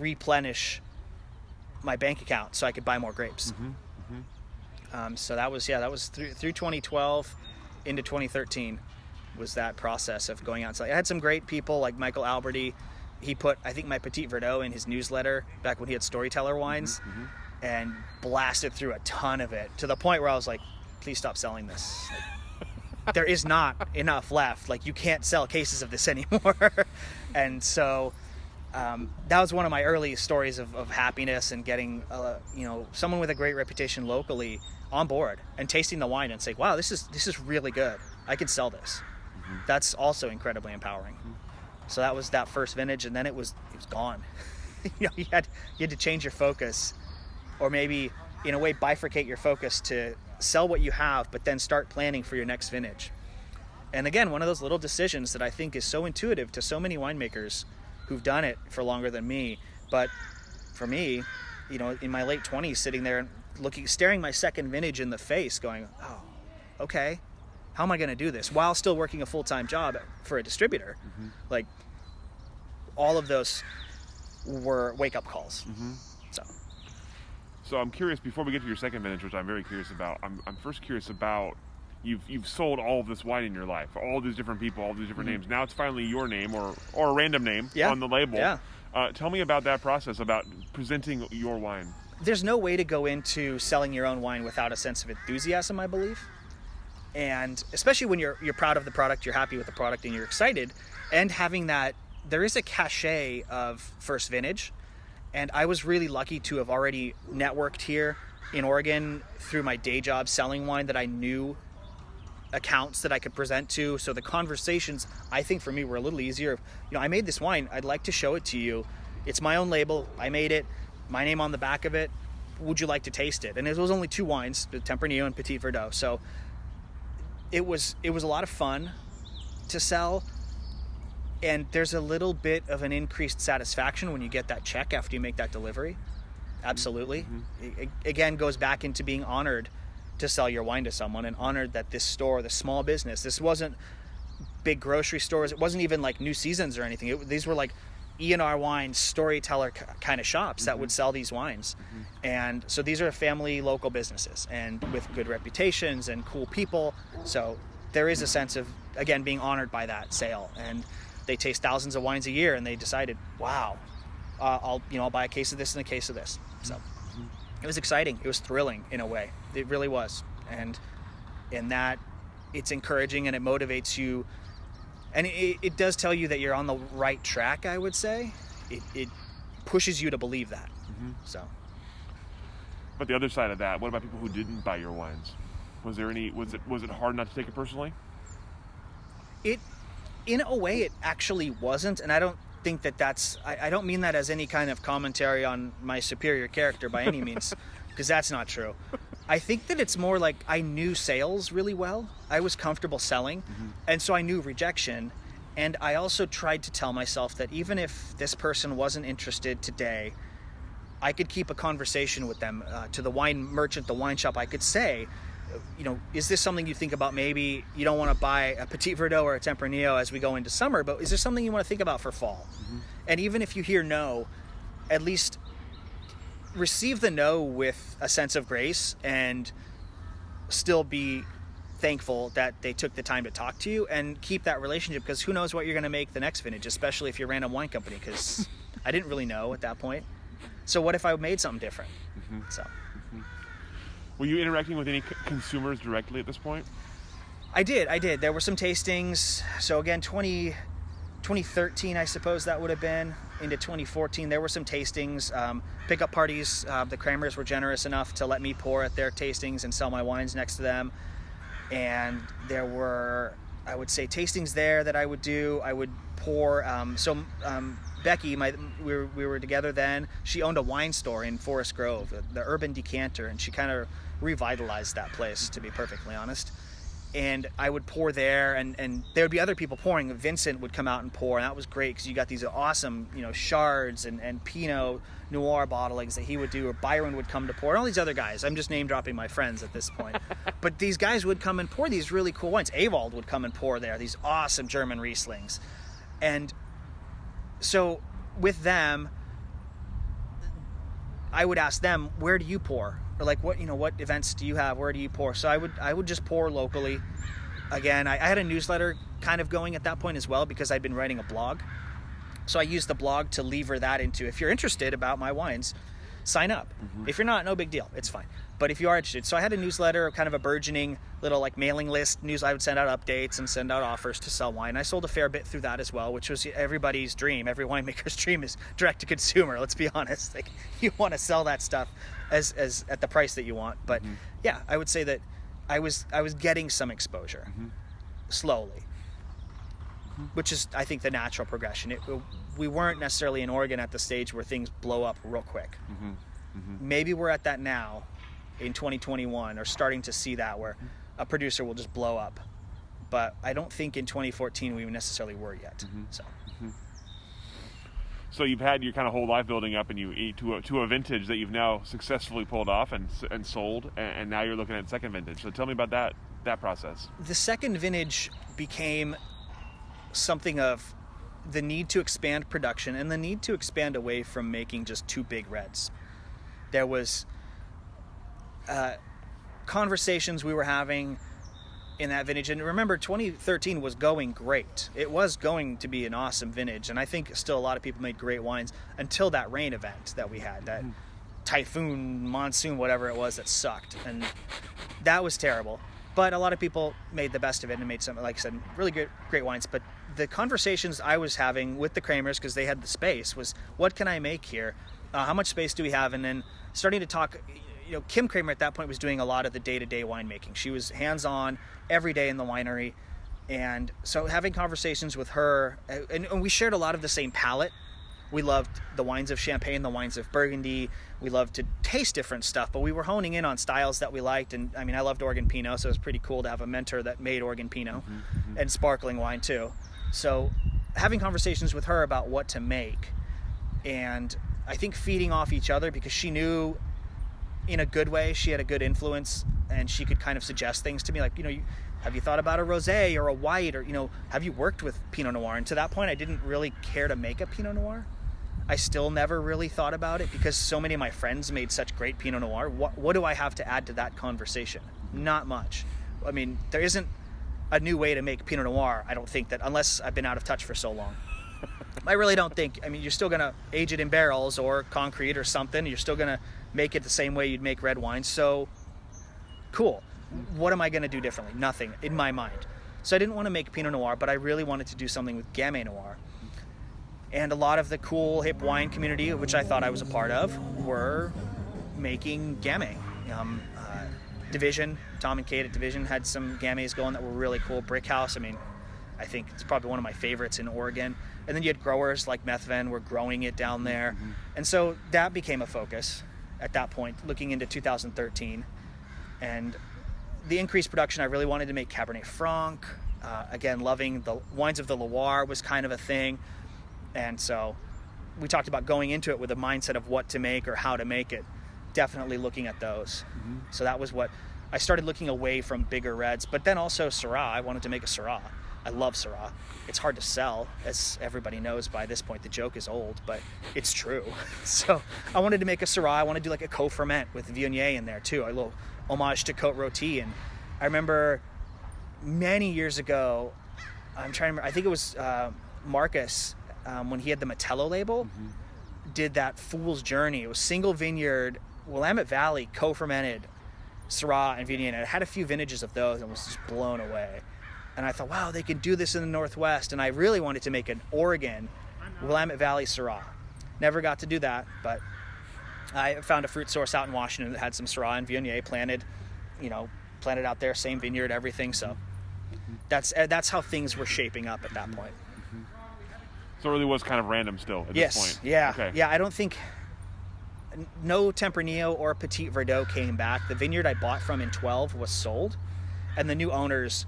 replenish my bank account so I could buy more grapes. So that was through 2012 into 2013 was that process of going out and selling. I had some great people like Michael Alberti. He put, I think, my Petit Verdot in his newsletter back when he had Storyteller Wines, and blasted through a ton of it, to the point where I was like, please stop selling this. There is not enough left. Like, you can't sell cases of this anymore. And so that was one of my early stories of happiness, and getting someone with a great reputation locally on board and tasting the wine and saying, wow, this is really good. I can sell this. That's also incredibly empowering. So that was that first vintage, and then it was gone. You had to change your focus, or maybe in a way bifurcate your focus to sell what you have, but then start planning for your next vintage. And again, one of those little decisions that I think is so intuitive to so many winemakers who've done it for longer than me. But for me, in my late 20s, sitting there and staring my second vintage in the face, going, oh, okay, how am I going to do this while still working a full-time job for a distributor? Like, all of those were wake-up calls. So I'm curious, before we get to your second vintage, which I'm very curious about, I'm first curious about, you've sold all of this wine in your life, all these different people, all these different names. Now it's finally your name or a random name on the label. Tell me about that process, about presenting your wine. There's no way to go into selling your own wine without a sense of enthusiasm, I believe. And especially when you're proud of the product, you're happy with the product, and you're excited, and having that, there is a cachet of first vintage. And I was really lucky to have already networked here in Oregon through my day job selling wine, that I knew accounts that I could present to. So the conversations, I think, for me were a little easier. I made this wine, I'd like to show it to you. It's my own label, I made it, my name on the back of it. Would you like to taste it? And it was only two wines, the Tempranillo and Petit Verdot. So it was a lot of fun to sell. And there's a little bit of an increased satisfaction when you get that check after you make that delivery. Absolutely. It again goes back into being honored to sell your wine to someone, and honored that this store, the small business, this wasn't big grocery stores. It wasn't even like New Seasons or anything. These were like E&R Wine storyteller kind of shops that would sell these wines. And so these are family local businesses and with good reputations and cool people. So there is a sense of, again, being honored by that sale. And they taste thousands of wines a year, and they decided, wow, I'll buy a case of this and a case of this. So it was exciting. It was thrilling in a way. It really was. And in that, it's encouraging and it motivates you. And it does tell you that you're on the right track, I would say. It pushes you to believe that. So. But the other side of that, what about people who didn't buy your wines? Was it hard not to take it personally? In a way, it actually wasn't, and I don't think that's. I don't mean that as any kind of commentary on my superior character by any means, because that's not true. I think that it's more like I knew sales really well. I was comfortable selling, and so I knew rejection. And I also tried to tell myself that even if this person wasn't interested today, I could keep a conversation with them. To the wine merchant, the wine shop, I could say, is this something you think about? Maybe you don't want to buy a Petit Verdot or a Tempranillo as we go into summer, but is there something you want to think about for fall? And even if you hear no, at least receive the no with a sense of grace and still be thankful that they took the time to talk to you and keep that relationship, because who knows what you're going to make the next vintage, especially if you're a random wine company, because I didn't really know at that point. So what if I made something different? So. Were you interacting with any consumers directly at this point? I did. There were some tastings. So again, 2013, I suppose that would have been, into 2014, there were some tastings, pickup parties. The Kramers were generous enough to let me pour at their tastings and sell my wines next to them. And there were, I would say, tastings there that I would do. I would pour. Becky, we were together then. She owned a wine store in Forest Grove, the Urban Decanter, and she kind of revitalized that place, to be perfectly honest. And I would pour there, and there would be other people pouring. Vincent would come out and pour, and that was great because you got these awesome, Shards and Pinot Noir bottlings that he would do, or Byron would come to pour, and all these other guys. I'm just name dropping my friends at this point. But these guys would come and pour these really cool wines. Ewald would come and pour there, these awesome German Rieslings. And so with them, I would ask them, where do you pour? Or like, what events do you have? Where do you pour? So I would just pour locally. Again, I had a newsletter kind of going at that point as well, because I'd been writing a blog. So I used the blog to lever that into, if you're interested about my wines, sign up. If you're not, no big deal. It's fine. But if you are interested, so I had a newsletter, kind of a burgeoning little like mailing list news. I would send out updates and send out offers to sell wine. I sold a fair bit through that as well, which was everybody's dream. Every winemaker's dream is direct to consumer. Let's be honest. Like, you want to sell that stuff as at the price that you want. But yeah, I would say that I was getting some exposure slowly, which is, I think, the natural progression. We weren't necessarily in Oregon at the stage where things blow up real quick. Maybe we're at that now in 2021, or starting to see that, where a producer will just blow up. But I don't think in 2014 we necessarily were yet. So you've had your kind of whole life building up, and you eat to a vintage that you've now successfully pulled off and sold, and now you're looking at second vintage. So tell me about that process. The second vintage became something of the need to expand production and the need to expand away from making just two big reds. There was conversations we were having in that vintage, and remember, 2013 was going great. It was going to be an awesome vintage, and I think still a lot of people made great wines until that rain event that we had, that typhoon, monsoon, whatever it was, that sucked, and that was terrible. But a lot of people made the best of it and made some, like I said, really great wines. But the conversations I was having with the Kramers, because they had the space, was, what can I make here? How much space do we have? And then starting to talk, Kim Kramer at that point was doing a lot of the day-to-day winemaking. She was hands-on every day in the winery. And so having conversations with her, and we shared a lot of the same palate. We loved the wines of Champagne, the wines of Burgundy. We loved to taste different stuff, but we were honing in on styles that we liked. And I mean, I loved Oregon Pinot, so it was pretty cool to have a mentor that made Oregon Pinot and sparkling wine too. So having conversations with her about what to make, and I think feeding off each other, because she knew in a good way, she had a good influence, and she could kind of suggest things to me like, have you thought about a rosé or a white, or have you worked with Pinot Noir? And to that point, I didn't really care to make a Pinot Noir. I still never really thought about it because so many of my friends made such great Pinot Noir. What do I have to add to that conversation? Not much. I mean, there isn't a new way to make Pinot Noir, I don't think, that unless I've been out of touch for so long. I really don't think. I mean, you're still going to age it in barrels or concrete or something. You're still going to make it the same way you'd make red wine. So, cool. What am I going to do differently? Nothing, in my mind. So I didn't want to make Pinot Noir, but I really wanted to do something with Gamay Noir. And a lot of the cool, hip wine community, which I thought I was a part of, were making Gamay. Division, Tom and Kate at Division had some Gamays going that were really cool. Brick House, I mean, I think it's probably one of my favorites in Oregon. And then you had growers like Methven were growing it down there. Mm-hmm. And so that became a focus at that point, looking into 2013. And the increased production, I really wanted to make Cabernet Franc. Again, loving the wines of the Loire was kind of a thing. And so we talked about going into it with a mindset of what to make or how to make it. Definitely looking at those. Mm-hmm. So that was what I started looking away from bigger reds, but then also Syrah. I wanted to make a Syrah. I love Syrah. It's hard to sell, as everybody knows by this point. The joke is old, but it's true. So I wanted to make a Syrah. I wanted to do like a co-ferment with Viognier in there too, a little homage to Côte Rôtie. And I remember many years ago, I'm trying to remember, I think it was Marcus, when he had the Metello label, did that Fool's Journey. It was single vineyard, Willamette Valley, co-fermented Syrah and Viognier. And it had a few vintages of those and was just blown away. And I thought, wow, they can do this in the Northwest. And I really wanted to make an Oregon Willamette Valley Syrah. Never got to do that, but I found a fruit source out in Washington that had some Syrah and Viognier planted out there, same vineyard, everything. So that's how things were shaping up at that point. So it really was kind of random still at this point. Yeah. Okay. Yeah, I don't think no Tempranillo or Petit Verdot came back. The vineyard I bought from in 12 was sold, and the new owners,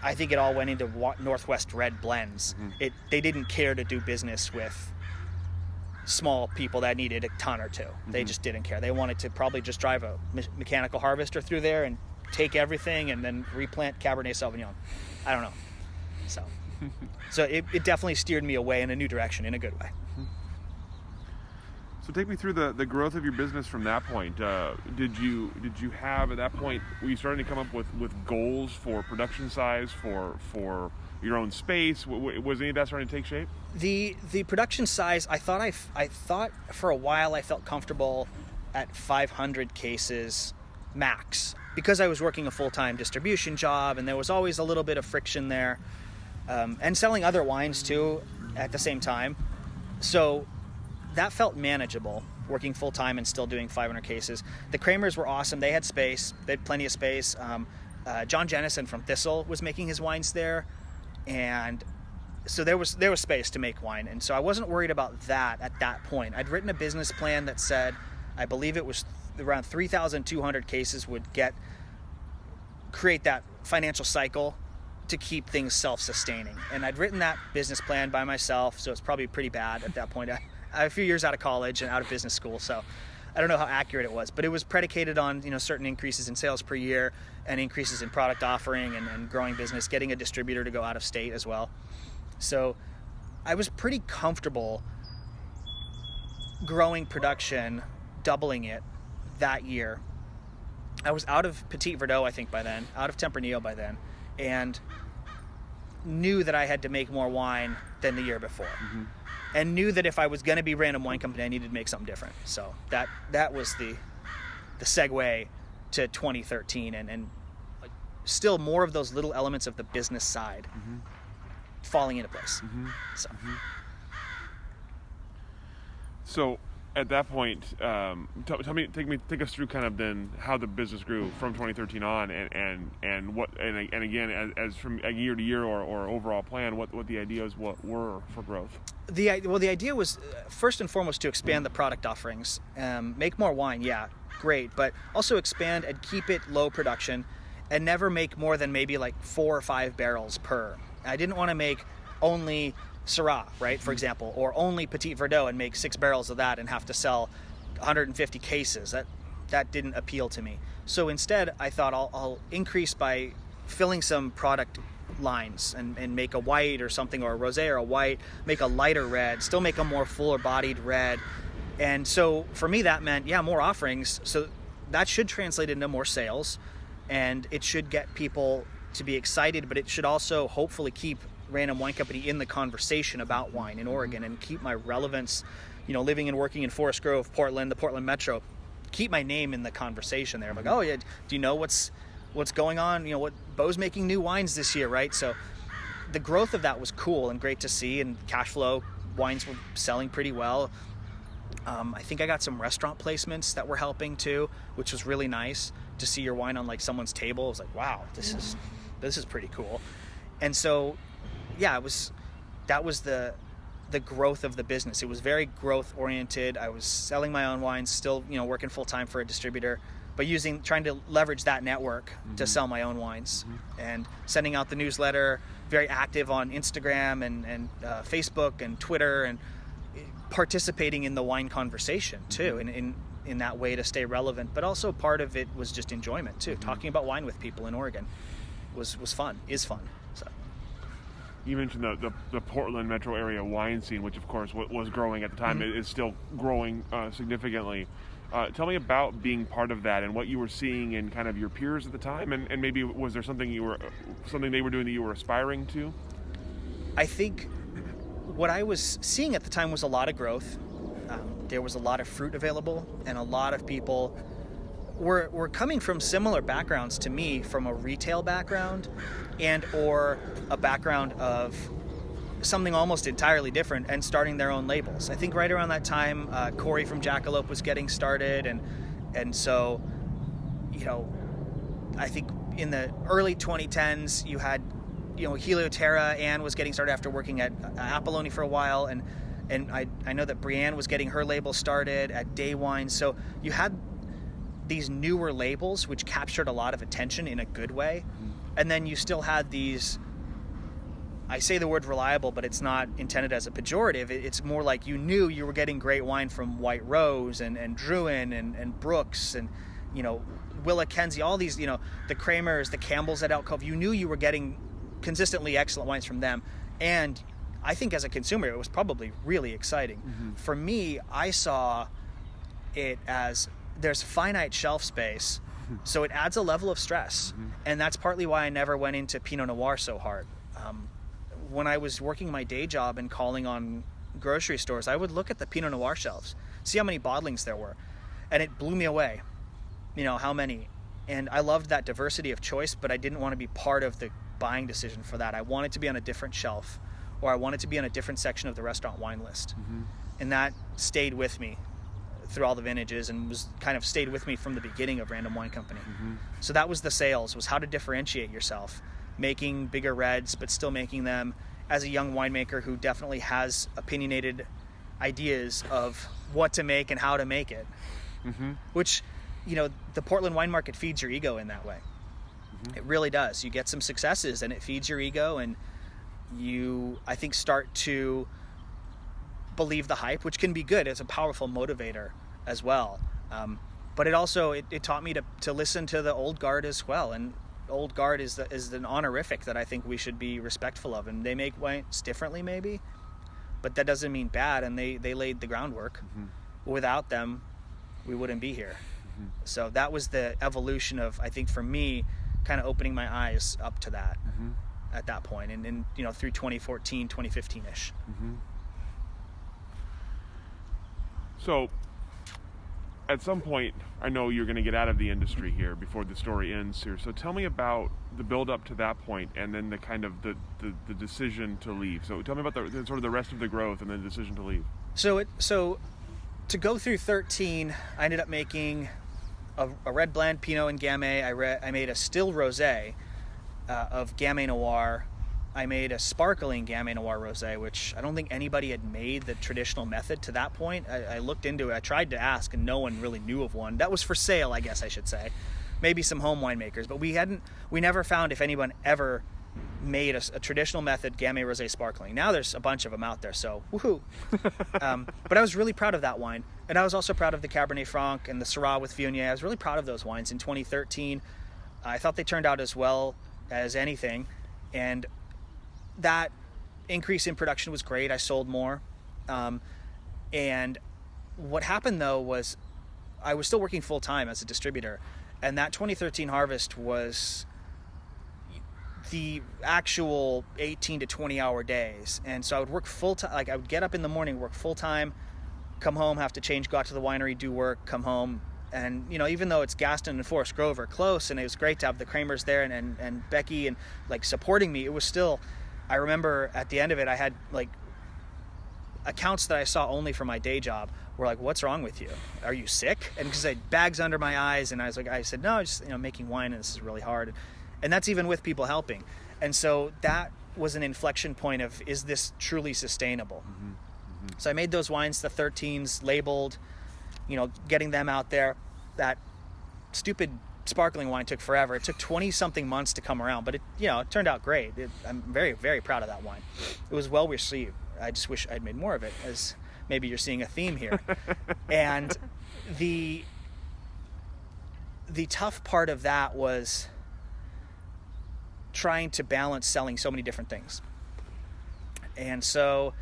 I think it all went into Northwest Red blends. They didn't care to do business with small people that needed a ton or two. They just didn't care. They wanted to probably just drive a mechanical harvester through there and take everything and then replant Cabernet Sauvignon. I don't know. So it definitely steered me away in a new direction, in a good way. So take me through the growth of your business from that point. Did you have at that point, were you starting to come up with goals for production size, for your own space? Was any of that starting to take shape? The production size, I thought for a while I felt comfortable at 500 cases max, because I was working a full-time distribution job and there was always a little bit of friction there, and selling other wines too at the same time. So that felt manageable, working full-time and still doing 500 cases. The Kramers were awesome. They had space. They had plenty of space. John Jennison from Thistle was making his wines there, and so there was space to make wine. And so I wasn't worried about that at that point. I'd written a business plan that said, I believe it was around 3,200 cases would create that financial cycle to keep things self-sustaining. And I'd written that business plan by myself, so it's probably pretty bad at that point. A few years out of college and out of business school, so I don't know how accurate it was, but it was predicated on certain increases in sales per year and increases in product offering and growing business, getting a distributor to go out of state as well. So I was pretty comfortable growing production, doubling it that year. I was out of Petit Verdot, I think, by then, out of Tempranillo by then, and knew that I had to make more wine than the year before. And knew that if I was going to be Random Wine Company, I needed to make something different. So that was the segue to 2013, and like still more of those little elements of the business side falling into place. So at that point, take us through kind of then how the business grew from 2013 on, and what and again as from a year to year or overall plan, what the ideas were for growth. The idea was first and foremost to expand the product offerings, make more wine, yeah, great, but also expand and keep it low production, and never make more than maybe like 4 or 5 barrels per. I didn't want to make only Syrah, right, for example, or only Petit Verdot and make 6 barrels of that and have to sell 150 cases. That didn't appeal to me. So instead, I thought I'll increase by filling some product lines and make a white or something, or a rosé or a white, make a lighter red, still make a more fuller bodied red. And so for me, that meant, more offerings. So that should translate into more sales, and it should get people to be excited, but it should also hopefully keep Random Wine Company in the conversation about wine in Oregon and keep my relevance, living and working in Forest Grove, Portland, the Portland Metro, keep my name in the conversation there. I'm like, oh yeah, do you know what's going on? What Beau's making new wines this year, right? So the growth of that was cool and great to see, and cash flow, wines were selling pretty well. I think I got some restaurant placements that were helping too, which was really nice to see your wine on like someone's table. It was like, wow, this is pretty cool. And so that was the growth of the business. It was very growth oriented. I was selling my own wines, still working full time for a distributor, but trying to leverage that network to sell my own wines, and sending out the newsletter, very active on Instagram and Facebook and Twitter, and participating in the wine conversation too, in that way to stay relevant. But also part of it was just enjoyment too. Talking about wine with people in Oregon was fun, is fun. So you mentioned the Portland metro area wine scene, which of course was growing at the time. It is still growing significantly. Tell me about being part of that and what you were seeing in kind of your peers at the time, and maybe was there something they were doing that you were aspiring to? I think what I was seeing at the time was a lot of growth. There was a lot of fruit available, and a lot of people were coming from similar backgrounds to me, from a retail background and or a background of something almost entirely different, and starting their own labels. I think right around that time, Corey from Jackalope was getting started, and so, I think in the early 2010s, you had, Helioterra. Anne was getting started after working at Apolloni for a while, and I know that Brienne was getting her label started at Day Wine. So you had these newer labels which captured a lot of attention in a good way, and then you still had these, I say the word reliable, but it's not intended as a pejorative. It's more like you knew you were getting great wine from White Rose and Druin and Brooks and, Willa Kenzie, all these, the Kramers, the Campbells at Elk Cove. You knew you were getting consistently excellent wines from them. And I think as a consumer, it was probably really exciting. For me, I saw it as there's finite shelf space, so it adds a level of stress. And that's partly why I never went into Pinot Noir so hard. When I was working my day job and calling on grocery stores, I would look at the Pinot Noir shelves, see how many bottlings there were, and it blew me away, how many. And I loved that diversity of choice, but I didn't want to be part of the buying decision for that. I wanted to be on a different shelf, or I wanted to be on a different section of the restaurant wine list. And that stayed with me through all the vintages, and was kind of stayed with me from the beginning of Random Wine Company. So that was the sales, was how to differentiate yourself, making bigger reds, but still making them as a young winemaker who definitely has opinionated ideas of what to make and how to make it. Which, the Portland wine market feeds your ego in that way. It really does. You get some successes and it feeds your ego, and you, I think, start to believe the hype, which can be good. It's a powerful motivator as well. But it also, it taught me to listen to the old guard as well. And old guard is an honorific that I think we should be respectful of. And they make wines differently maybe, but that doesn't mean bad. And they laid the groundwork. Without them, we wouldn't be here. So that was the evolution of, I think for me, kind of opening my eyes up to that at that point. And through 2014, 2015-ish. So at some point, I know you're going to get out of the industry here before the story ends here. So tell me about the build up to that point, and then the kind of the decision to leave. So tell me about the sort of the rest of the growth and then the decision to leave. So to go through 13, I ended up making a red blend Pinot and Gamay. I made a still rosé of Gamay Noir. I made a sparkling Gamay Noir rosé, which I don't think anybody had made the traditional method to that point. I looked into it. I tried to ask, and no one really knew of one. That was for sale, I guess I should say. Maybe some home winemakers, but we never found if anyone ever made a traditional method Gamay Rosé sparkling. Now there's a bunch of them out there, so woohoo. But I was really proud of that wine. And I was also proud of the Cabernet Franc and the Syrah with Viognier. I was really proud of those wines in 2013. I thought they turned out as well as anything. And that increase in production was great. I sold more. And what happened though was I was still working full time as a distributor. And that 2013 harvest was the actual 18 to 20 hour days. And so I would work full time. Like I would get up in the morning, work full time, come home, have to change, go out to the winery, do work, come home. And, you know, even though it's Gaston and Forest Grove are close, and it was great to have the Kramers there and Becky and like supporting me, it was still, I remember at the end of it, I had like accounts that I saw only for my day job were like, what's wrong with you? Are you sick? And because I had bags under my eyes, and I said, no, just, you know, making wine, and this is really hard. And that's even with people helping. And so that was an inflection point of, is this truly sustainable? Mm-hmm. Mm-hmm. So I made those wines, the 13s, labeled, you know, getting them out there. That stupid sparkling wine took forever. It took 20-something months to come around, but it turned out great. I'm very, very proud of that wine. It was well received. I just wish I'd made more of it, as maybe you're seeing a theme here. And the tough part of that was trying to balance selling so many different things. And so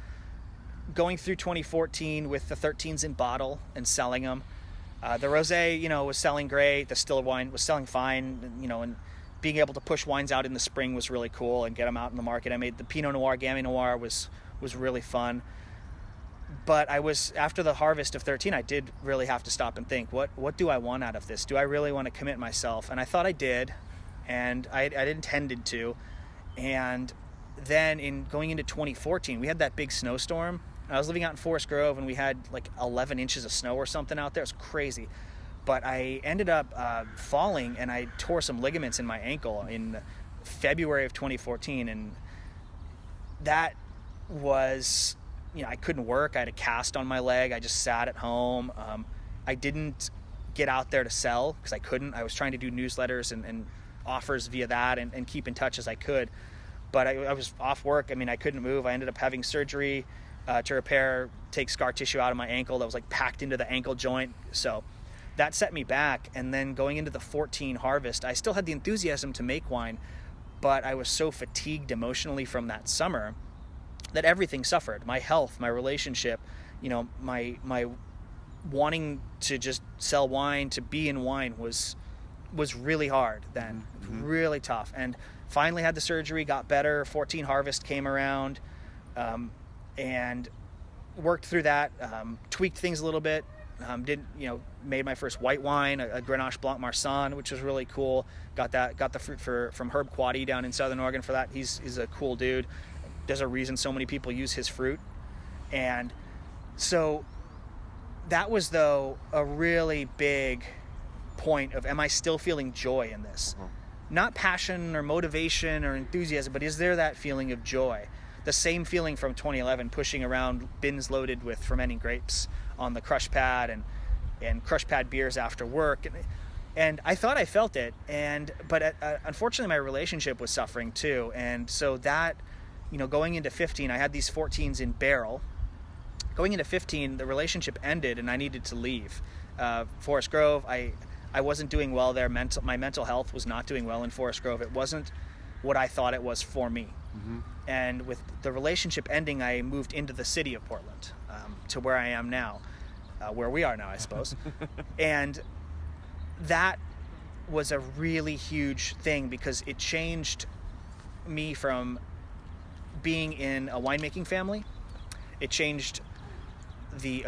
going through 2014 with the 13s in bottle and selling them, the rosé, was selling great. The still wine was selling fine, and being able to push wines out in the spring was really cool and get them out in the market. I made the Pinot Noir, Gamay Noir was really fun. But after the harvest of 13, I did really have to stop and think, what do I want out of this? Do I really want to commit myself? And I thought I did, and I intended to. And then in going into 2014, we had that big snowstorm. I was living out in Forest Grove, and we had like 11 inches of snow or something out there. It was crazy. But I ended up falling, and I tore some ligaments in my ankle in February of 2014. And that was, I couldn't work. I had a cast on my leg. I just sat at home. I didn't get out there to sell because I couldn't. I was trying to do newsletters and offers via that and keep in touch as I could. But I was off work. I couldn't move. I ended up having surgery to take scar tissue out of my ankle that was like packed into the ankle joint. So that set me back. And then going into the 14 harvest, I still had the enthusiasm to make wine, but I was so fatigued emotionally from that summer that everything suffered. My health, my relationship, my wanting to just sell wine, to be in wine was really hard then, really tough. And finally had the surgery, got better. 14 harvest came around, and worked through that, tweaked things a little bit. Made my first white wine, a Grenache Blanc Marsanne, which was really cool. Got the fruit from Herb Quaddy down in Southern Oregon for that. He's a cool dude. There's a reason so many people use his fruit. And so that was, though, a really big point of, am I still feeling joy in this? Not passion or motivation or enthusiasm, but is there that feeling of joy? The same feeling from 2011, pushing around bins loaded with fermenting grapes on the crush pad and crush pad beers after work. And I thought I felt it. But unfortunately, my relationship was suffering too. And so that, going into 15, I had these 14s in barrel. Going into 15, the relationship ended and I needed to leave. Forest Grove, I wasn't doing well there. My mental health was not doing well in Forest Grove. It wasn't what I thought it was for me. And with the relationship ending, I moved into the city of Portland, to where I am now, where we are now, I suppose. And that was a really huge thing because it changed me from being in a winemaking family. It changed the,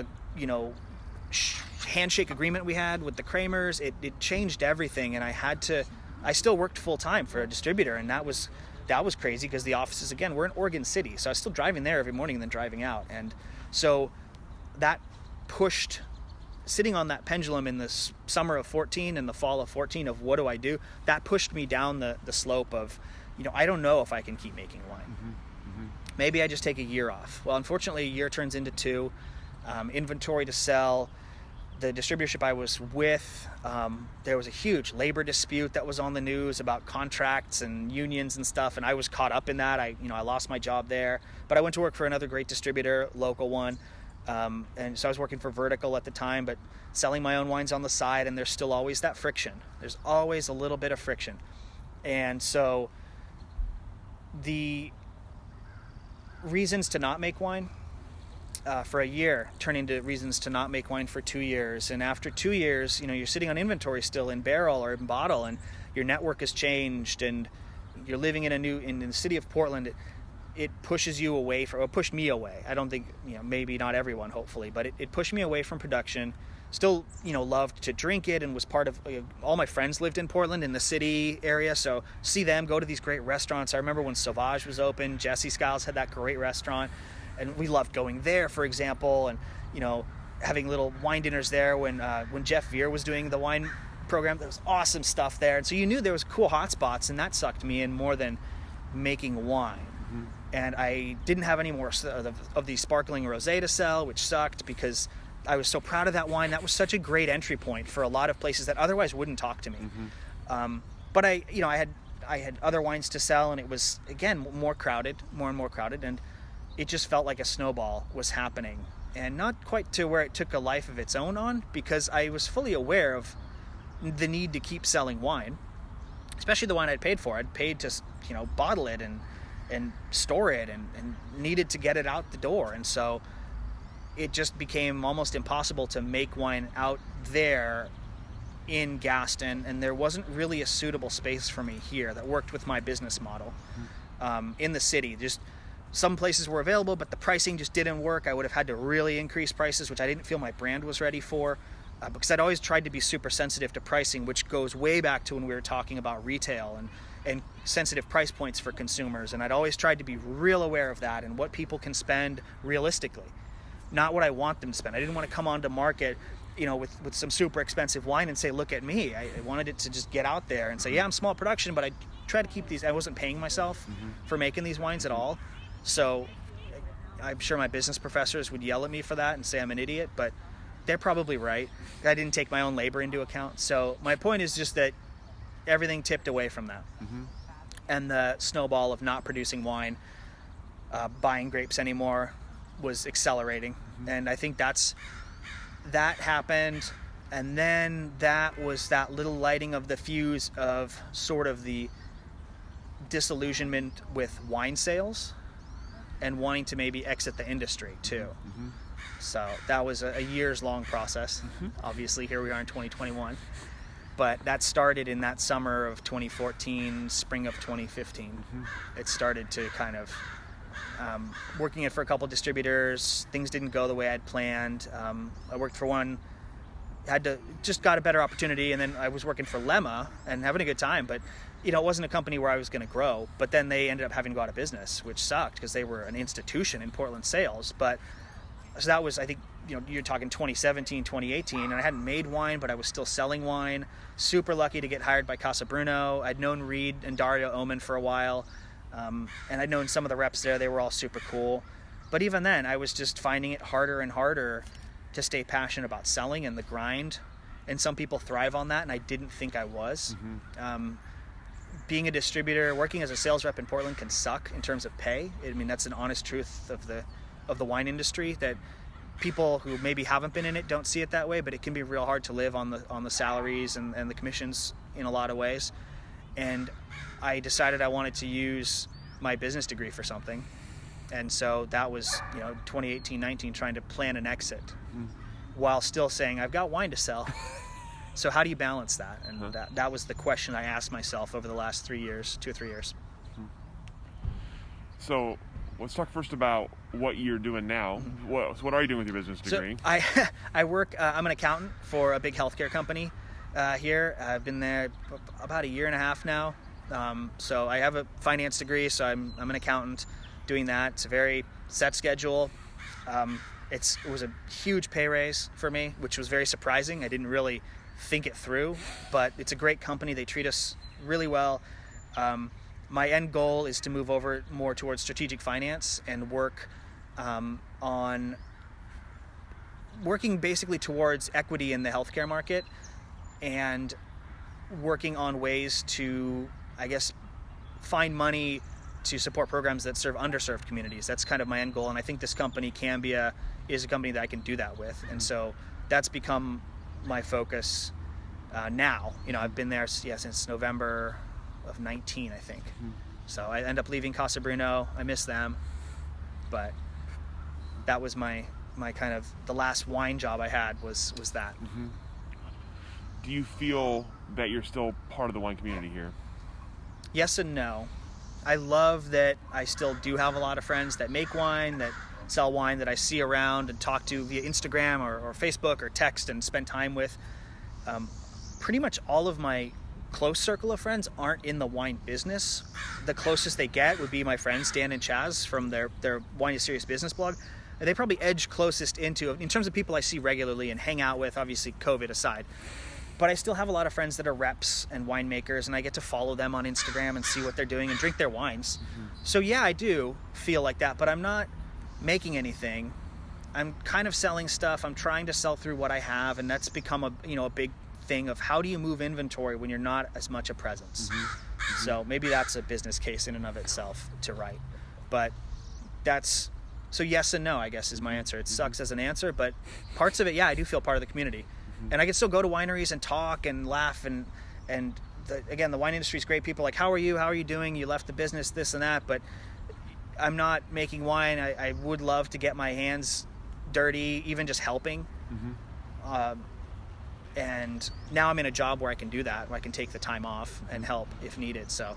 handshake agreement we had with the Kramers. It changed everything, and I still worked full time for a distributor, and that was crazy because the offices, again, we're in Oregon City, so I was still driving there every morning and then driving out. And so that pushed, sitting on that pendulum in the summer of 14 and the fall of 14 of what do I do, that pushed me down the slope of, I don't know if I can keep making wine. Maybe I just take a year off. Well, unfortunately, a year turns into 2, inventory to sell. the distributorship I was with, there was a huge labor dispute that was on the news about contracts and unions and stuff, and I was caught up in that. I lost my job there, but I went to work for another great distributor, local one, and so I was working for Vertical at the time, but selling my own wines on the side, and there's still always that friction. There's always a little bit of friction. And so the reasons to not make wine for a year turn into reasons to not make wine for 2 years. And after 2 years, you're sitting on inventory still in barrel or in bottle, and your network has changed, and you're living in the city of Portland. It pushes you away from, or pushed me away. I don't think, maybe not everyone, hopefully, but it pushed me away from production. Still, loved to drink it, and was part of, all my friends lived in Portland in the city area. So see them, go to these great restaurants. I remember when Sauvage was open, Jesse Skiles had that great restaurant, and we loved going there, for example, and, having little wine dinners there when Jeff Veer was doing the wine program. There was awesome stuff there. And so you knew there was cool hot spots, and that sucked me in more than making wine. Mm-hmm. And I didn't have any more of the sparkling rosé to sell, which sucked because I was so proud of that wine. That was such a great entry point for a lot of places that otherwise wouldn't talk to me. Mm-hmm. But I had other wines to sell, and it was, again, more and more crowded, and it just felt like a snowball was happening, and not quite to where it took a life of its own on, because I was fully aware of the need to keep selling wine, especially the wine I'd paid for. I'd paid to, bottle it and store it, and needed to get it out the door. And so it just became almost impossible to make wine out there in Gaston, and there wasn't really a suitable space for me here that worked with my business model. In the city. Just some places were available, but the pricing just didn't work. I would have had to really increase prices, which I didn't feel my brand was ready for, because I'd always tried to be super sensitive to pricing, which goes way back to when we were talking about retail and sensitive price points for consumers. And I'd always tried to be real aware of that and what people can spend realistically, not what I want them to spend. I didn't want to come onto market, with some super expensive wine and say, look at me. I wanted it to just get out there and say, yeah, I'm small production, but I try to keep these. I wasn't paying myself for making these wines at all. So I'm sure my business professors would yell at me for that and say I'm an idiot, but they're probably right. I didn't take my own labor into account. So my point is just that everything tipped away from that. Mm-hmm. And the snowball of not producing wine, buying grapes anymore, was accelerating. Mm-hmm. And I think that happened. And then that was that little lighting of the fuse of sort of the disillusionment with wine sales and wanting to maybe exit the industry too. Mm-hmm. So that was a years long process. Mm-hmm. Obviously here we are in 2021, but that started in that summer of 2014, spring of 2015. Mm-hmm. It started to kind of working it for a couple distributors. Things didn't go the way I'd planned. I worked for one, just got a better opportunity, and then I was working for Lemma and having a good time, but it wasn't a company where I was going to grow. But then they ended up having to go out of business, which sucked because they were an institution in Portland sales. But so that was, I think, you're talking 2017, 2018, and I hadn't made wine, but I was still selling wine. Super lucky to get hired by Casa Bruno. I'd known Reed and Dario Oman for a while, and I'd known some of the reps there. They were all super cool. But even then, I was just finding it harder and harder to stay passionate about selling and the grind. And some people thrive on that, and I didn't think I was. Mm-hmm. Being a distributor, working as a sales rep in Portland can suck in terms of pay. I mean, that's an honest truth of the wine industry, that people who maybe haven't been in it don't see it that way, but it can be real hard to live on the salaries and the commissions in a lot of ways. And I decided I wanted to use my business degree for something. And so that was, 2018, 19, trying to plan an exit while still saying, I've got wine to sell. So how do you balance that? And that was the question I asked myself over the last 2 or 3 years. So let's talk first about what you're doing now. Mm-hmm. What are you doing with your business degree? So I work, I'm an accountant for a big healthcare company here. I've been there about a year and a half now. So I have a finance degree, so I'm an accountant doing that. It's a very set schedule. It was a huge pay raise for me, which was very surprising. I didn't really think it through, but it's a great company. They treat us really well. My end goal is to move over more towards strategic finance and work on working basically towards equity in the healthcare market and working on ways to, I guess, find money to support programs that serve underserved communities. That's kind of my end goal, and I think this company, Cambia, is a company that I can do that with. And so that's become my focus now. I've been there since November of 19, I think. So I end up leaving Casa Bruno. I miss them, but that was my kind of the last wine job I had was that. Do you feel that you're still part of the wine community here? Yes and no. I love that I still do have a lot of friends that make wine, that sell wine, that I see around and talk to via Instagram or Facebook or text and spend time with. Pretty much all of my close circle of friends aren't in the wine business. The closest they get would be my friends Dan and Chaz from their Wine is Serious business blog. And they probably edge closest into, in terms of people I see regularly and hang out with, obviously COVID aside. But I still have a lot of friends that are reps and winemakers, and I get to follow them on Instagram and see what they're doing and drink their wines. So yeah, I do feel like that, but I'm not making anything. I'm kind of selling stuff. I'm trying to sell through what I have, and that's become a big thing of how do you move inventory when you're not as much a presence. So maybe that's a business case in and of itself to write. But so yes and no, I guess, is my answer. It sucks as an answer, but parts of it, yeah, I do feel part of the community. And I can still go to wineries and talk and laugh and again, the wine industry is great. People are like, how are you doing? You left the business, this and that, but I'm not making wine. I would love to get my hands dirty, even just helping. And now I'm in a job where I can do that, where I can take the time off and help if needed. So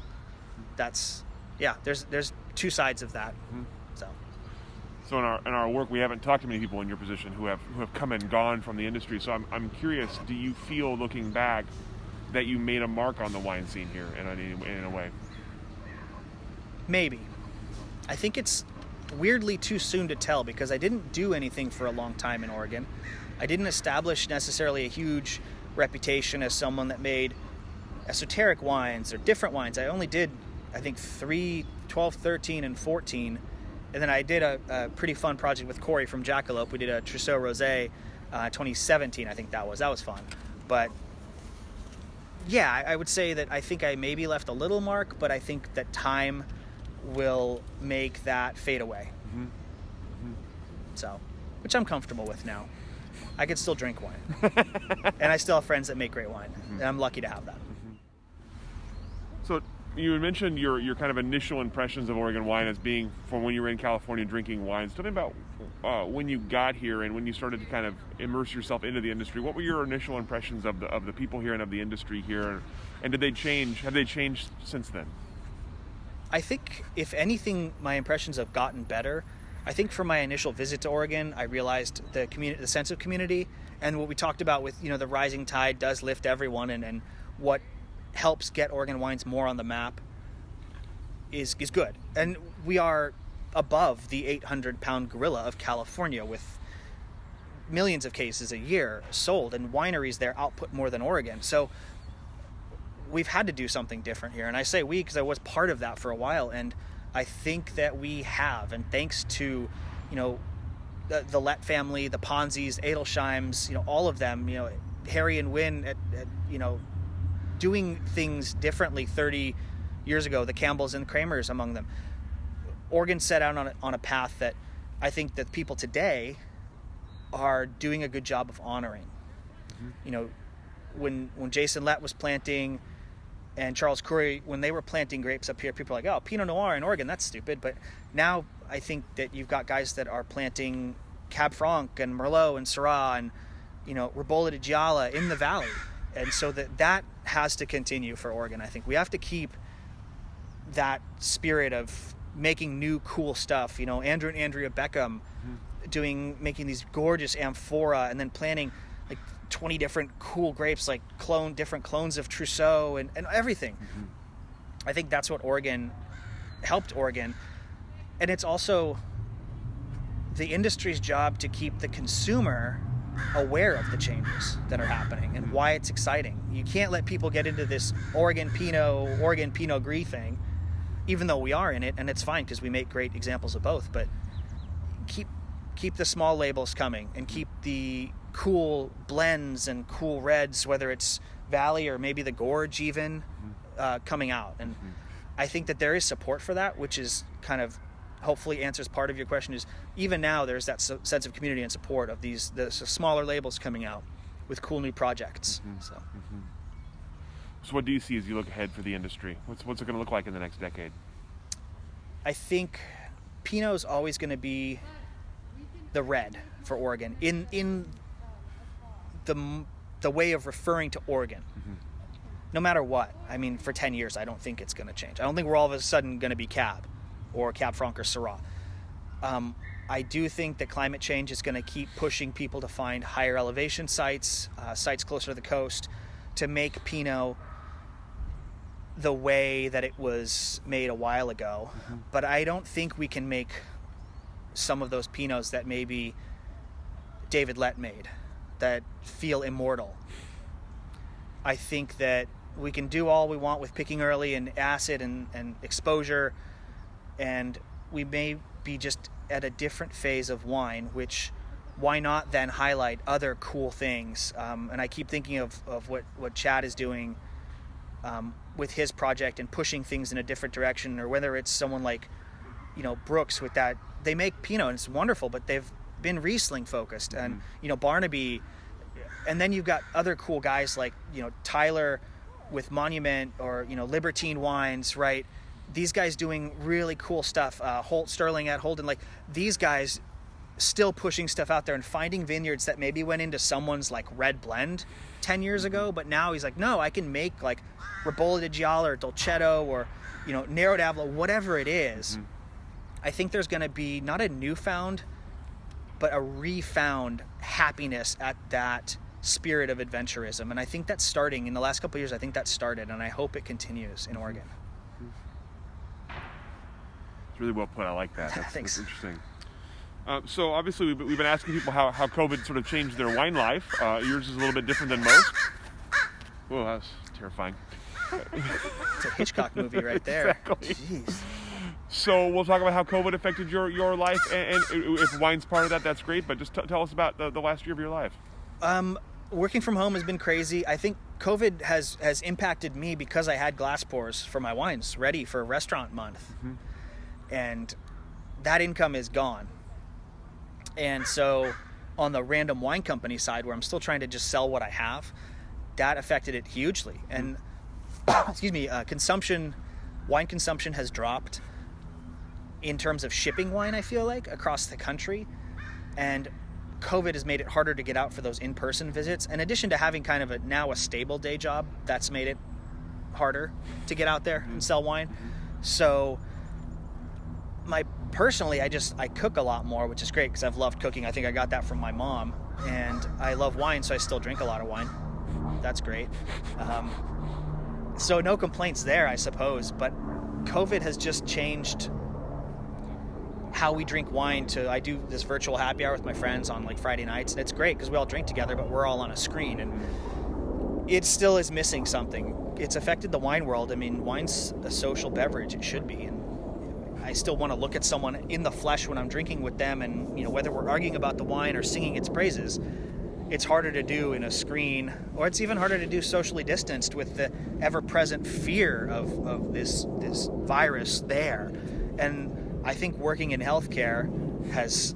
there's two sides of that. So in our work, we haven't talked to many people in your position who have come and gone from the industry. So I'm curious, do you feel, looking back, that you made a mark on the wine scene here in a way? Maybe. I think it's weirdly too soon to tell because I didn't do anything for a long time in Oregon. I didn't establish necessarily a huge reputation as someone that made esoteric wines or different wines. I only did, I think, 12, 13, and 14. And then I did a pretty fun project with Corey from Jackalope. We did a Trousseau Rosé 2017, I think that was fun. But yeah, I would say that I think I maybe left a little mark, but I think that time will make that fade away. So, which I'm comfortable with now. I could still drink wine. And I still have friends that make great wine. And I'm lucky to have that. So you had mentioned your kind of initial impressions of Oregon wine as being from when you were in California drinking wines. Tell me about when you got here and when you started to kind of immerse yourself into the industry. What were your initial impressions of the people here and of the industry here? And did they change? Have they changed since then? I think, if anything, my impressions have gotten better. I think from my initial visit to Oregon, I realized the sense of community, and what we talked about with, the rising tide does lift everyone, and what helps get Oregon wines more on the map is good. And we are above the 800-pound gorilla of California with millions of cases a year sold, and wineries there output more than Oregon. So we've had to do something different here. And I say we because I was part of that for a while, and I think that we have. And thanks to, the Lett family, the Ponzis, Edelsheims, all of them, Harry and Wynn at doing things differently 30 years ago, the Campbells and Kramers among them. Oregon set out on a path that I think that people today are doing a good job of honoring. When Jason Lett was planting and Charles Curry, when they were planting grapes up here, people are like, oh, Pinot Noir in Oregon, that's stupid. But now I think that you've got guys that are planting Cab Franc and Merlot and Syrah and, Ribolla di Gialla in the valley. And so that has to continue for Oregon. I think we have to keep that spirit of making new cool stuff. Andrew and Andrea Beckham making these gorgeous amphora and then planting like 20 different cool grapes, like different clones of Trousseau and everything. I think that's what Oregon helped Oregon. And it's also the industry's job to keep the consumer aware of the changes that are happening and why it's exciting. You can't let people get into this Oregon Pinot Gris thing, even though we are in it, and it's fine because we make great examples of both, but keep keep the small labels coming and keep the cool blends and cool reds, whether it's Valley or maybe the Gorge even, coming out. And I think that there is support for that, which is kind of hopefully answers part of your question. Is even now there's that sense of community and support of the smaller labels coming out with cool new projects. So what do you see as you look ahead for the industry? What's it going to look like in the next decade? I think Pinot's always going to be the red for Oregon in the way of referring to Oregon. No matter what. I mean, for 10 years, I don't think it's going to change. I don't think we're all of a sudden going to be Cab or Cab Franc or Syrah. I do think that climate change is going to keep pushing people to find higher elevation sites, sites closer to the coast, to make Pinot the way that it was made a while ago. But I don't think we can make some of those Pinots that maybe David Lett made, that feel immortal. I think that we can do all we want with picking early and acid and exposure, and we may be just at a different phase of wine, which why not then highlight other cool things? And I keep thinking of what Chad is doing with his project and pushing things in a different direction, or whether it's someone like, Brooks with that. They make Pinot and it's wonderful, but they've been Riesling focused, and Barnaby, and then you've got other cool guys like Tyler with Monument, or Libertine Wines, right? These guys doing really cool stuff. Sterling at Holden, like these guys still pushing stuff out there and finding vineyards that maybe went into someone's like red blend 10 years ago, but now he's like, no, I can make like Ribolla di Gialla or Dolcetto or Nero d'Avola, whatever it is. I think there's going to be not a newfound, but a refound happiness at that spirit of adventurism. And I think that's starting in the last couple of years. I think that started, and I hope it continues in Oregon. It's really well put. I like that. Thanks. That's interesting. So obviously we've been asking people how COVID sort of changed their wine life. Yours is a little bit different than most. Whoa, that was terrifying. It's a Hitchcock movie right there. Exactly. Jeez. So we'll talk about how COVID affected your life, and if wine's part of that, that's great. But just tell us about the last year of your life. Working from home has been crazy. I think COVID has impacted me because I had glass pours for my wines ready for restaurant month. And that income is gone. And so on the Random Wine Company side, where I'm still trying to just sell what I have, that affected it hugely. And wine consumption has dropped in terms of shipping wine, I feel like, across the country. And COVID has made it harder to get out for those in-person visits. In addition to having kind of a stable day job, that's made it harder to get out there and sell wine. So personally, I cook a lot more, which is great because I've loved cooking. I think I got that from my mom, and I love wine, so I still drink a lot of wine. That's great. So no complaints there, I suppose, but COVID has just changed how we drink wine. I do this virtual happy hour with my friends on like Friday nights, and it's great because we all drink together, but we're all on a screen, and it still is missing something. It's affected the wine world. I mean, wine's a social beverage. It should be, and I still want to look at someone in the flesh when I'm drinking with them, and whether we're arguing about the wine or singing its praises, it's harder to do in a screen, or it's even harder to do socially distanced with the ever-present fear of this virus there. And I think working in healthcare has,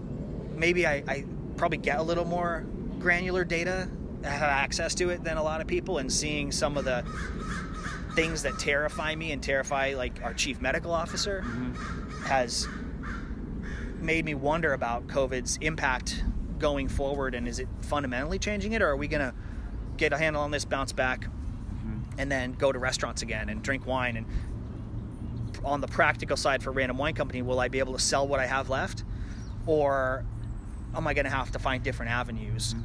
maybe I probably get a little more granular data, have access to it than a lot of people, and seeing some of the things that terrify me and terrify like our chief medical officer has made me wonder about COVID's impact going forward, and is it fundamentally changing it, or are we going to get a handle on this, bounce back, and then go to restaurants again and drink wine? And on the practical side for Random Wine Company, will I be able to sell what I have left, or am I going to have to find different avenues,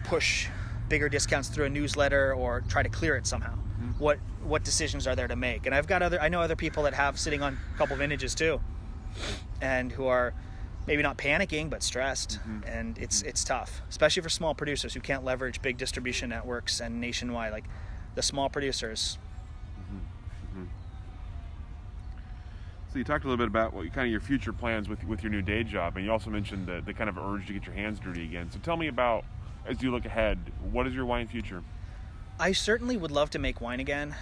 push bigger discounts through a newsletter, or try to clear it somehow? What decisions are there to make? And I know other people that have sitting on a couple vintages too, and who are maybe not panicking but stressed. And it's tough, especially for small producers who can't leverage big distribution networks and nationwide, like the small producers. So you talked a little bit about what kind of your future plans with your new day job, and you also mentioned the kind of urge to get your hands dirty again. So tell me about, as you look ahead, what is your wine future? I certainly would love to make wine again.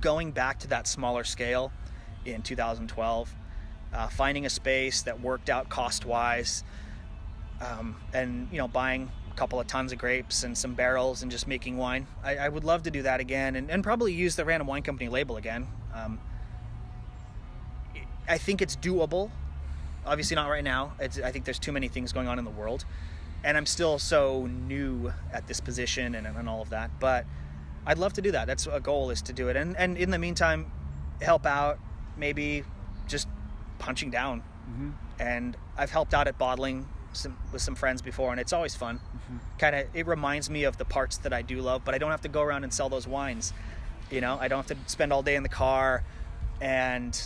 Going back to that smaller scale in 2012, finding a space that worked out cost-wise, and buying a couple of tons of grapes and some barrels and just making wine. I would love to do that again, and probably use the Random Wine Company label again. I think it's doable. Obviously not right now. I think there's too many things going on in the world, and I'm still so new at this position and all of that. But I'd love to do that. That's a goal, is to do it. And in the meantime, help out, maybe just punching down. Mm-hmm. And I've helped out at bottling with some friends before, and it's always fun. Mm-hmm. It reminds me of the parts that I do love, but I don't have to go around and sell those wines. I don't have to spend all day in the car, and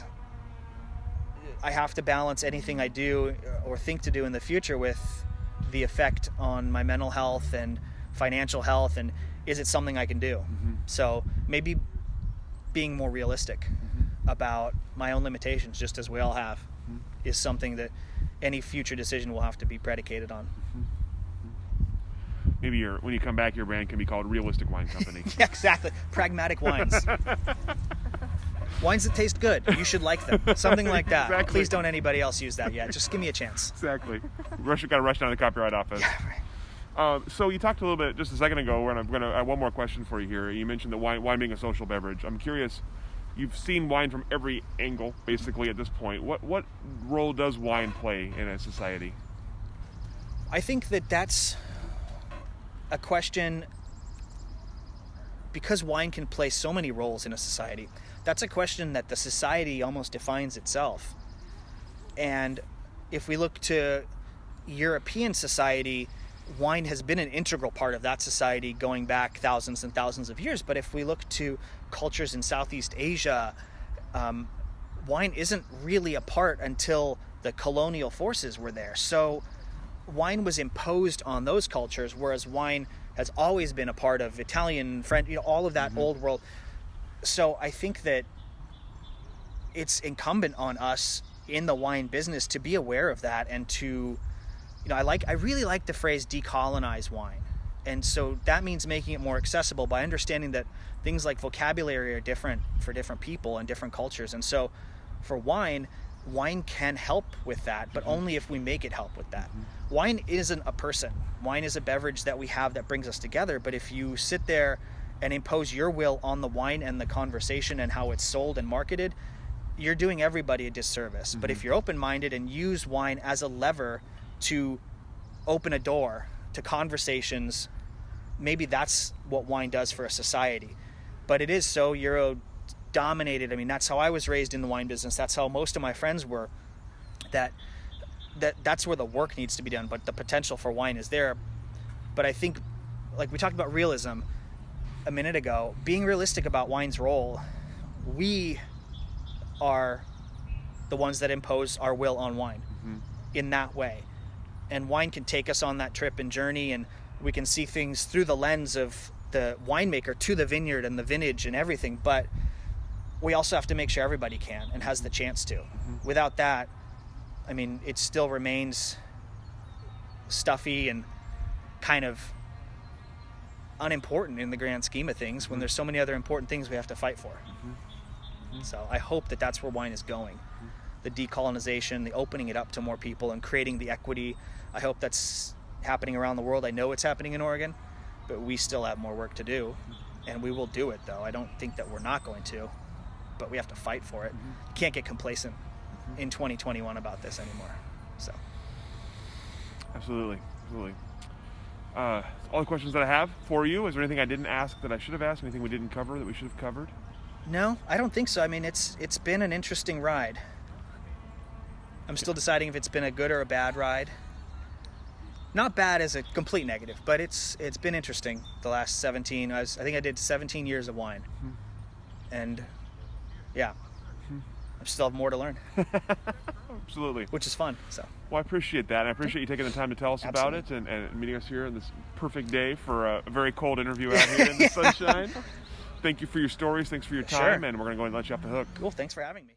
I have to balance anything I do or think to do in the future with the effect on my mental health and financial health, and is it something I can do? Mm-hmm. So maybe being more realistic Mm-hmm. about my own limitations, just as we all have, Mm-hmm. is something that any future decision will have to be predicated on. Maybe when you come back, your brand can be called Realistic Wine Company. Yeah, exactly. Pragmatic wines. Wines that taste good. You should like them. Something like that. Exactly. Please don't anybody else use that yet. Just give me a chance. Exactly. Got to rush down to the copyright office. Yeah, right. So you talked a little bit just a second ago, and I'm going to add one more question for you here. You mentioned that wine being a social beverage. I'm curious, you've seen wine from every angle, basically, at this point. What role does wine play in a society? I think that's a question, because wine can play so many roles in a society. That's a question that the society almost defines itself. And if we look to European society, wine has been an integral part of that society going back thousands and thousands of years. But if we look to cultures in Southeast Asia, wine isn't really a part until the colonial forces were there. So wine was imposed on those cultures, whereas wine has always been a part of Italian, French, all of that old world. So I think that it's incumbent on us in the wine business to be aware of that, and to, I really like the phrase decolonize wine. And so that means making it more accessible by understanding that things like vocabulary are different for different people and different cultures. And so for wine can help with that, but only if we make it help with that. Wine isn't a person. Wine is a beverage that we have that brings us together. But if you sit there and impose your will on the wine and the conversation and how it's sold and marketed, you're doing everybody a disservice. But if you're open-minded and use wine as a lever to open a door to conversations, maybe that's what wine does for a society. But it is so Euro-dominated. I mean, that's how I was raised in the wine business. That's how most of my friends were. That's where the work needs to be done, but the potential for wine is there. But I think, like we talked about realism a minute ago, being realistic about wine's role, we are the ones that impose our will on wine in that way. And wine can take us on that trip and journey, and we can see things through the lens of the winemaker to the vineyard and the vintage and everything. But we also have to make sure everybody can and has the chance to. Without that, I mean, it still remains stuffy and kind of unimportant in the grand scheme of things, when there's so many other important things we have to fight for. So I hope that that's where wine is going. The decolonization, the opening it up to more people and creating the equity. I hope that's happening around the world. I know it's happening in Oregon, but we still have more work to do, and we will do it, though. I don't think that we're not going to, but we have to fight for it. Can't get complacent in 2021 about this anymore. So Absolutely. All the questions that I have for you. Is there anything I didn't ask that I should have asked? Anything we didn't cover that we should have covered? no, I don't think so. I mean, it's been an interesting ride. I'm still deciding if it's been a good or a bad ride. Not bad as a complete negative, but it's been interesting the last 17. I think I did 17 years of wine. And yeah, I still have more to learn. Absolutely. Which is fun. So. Well, I appreciate that. And I appreciate you taking the time to tell us about it and meeting us here on this perfect day for a very cold interview out here in the sunshine. Thank you for your stories. Thanks for your time. Sure. And we're going to go and let you off the hook. Cool. Thanks for having me.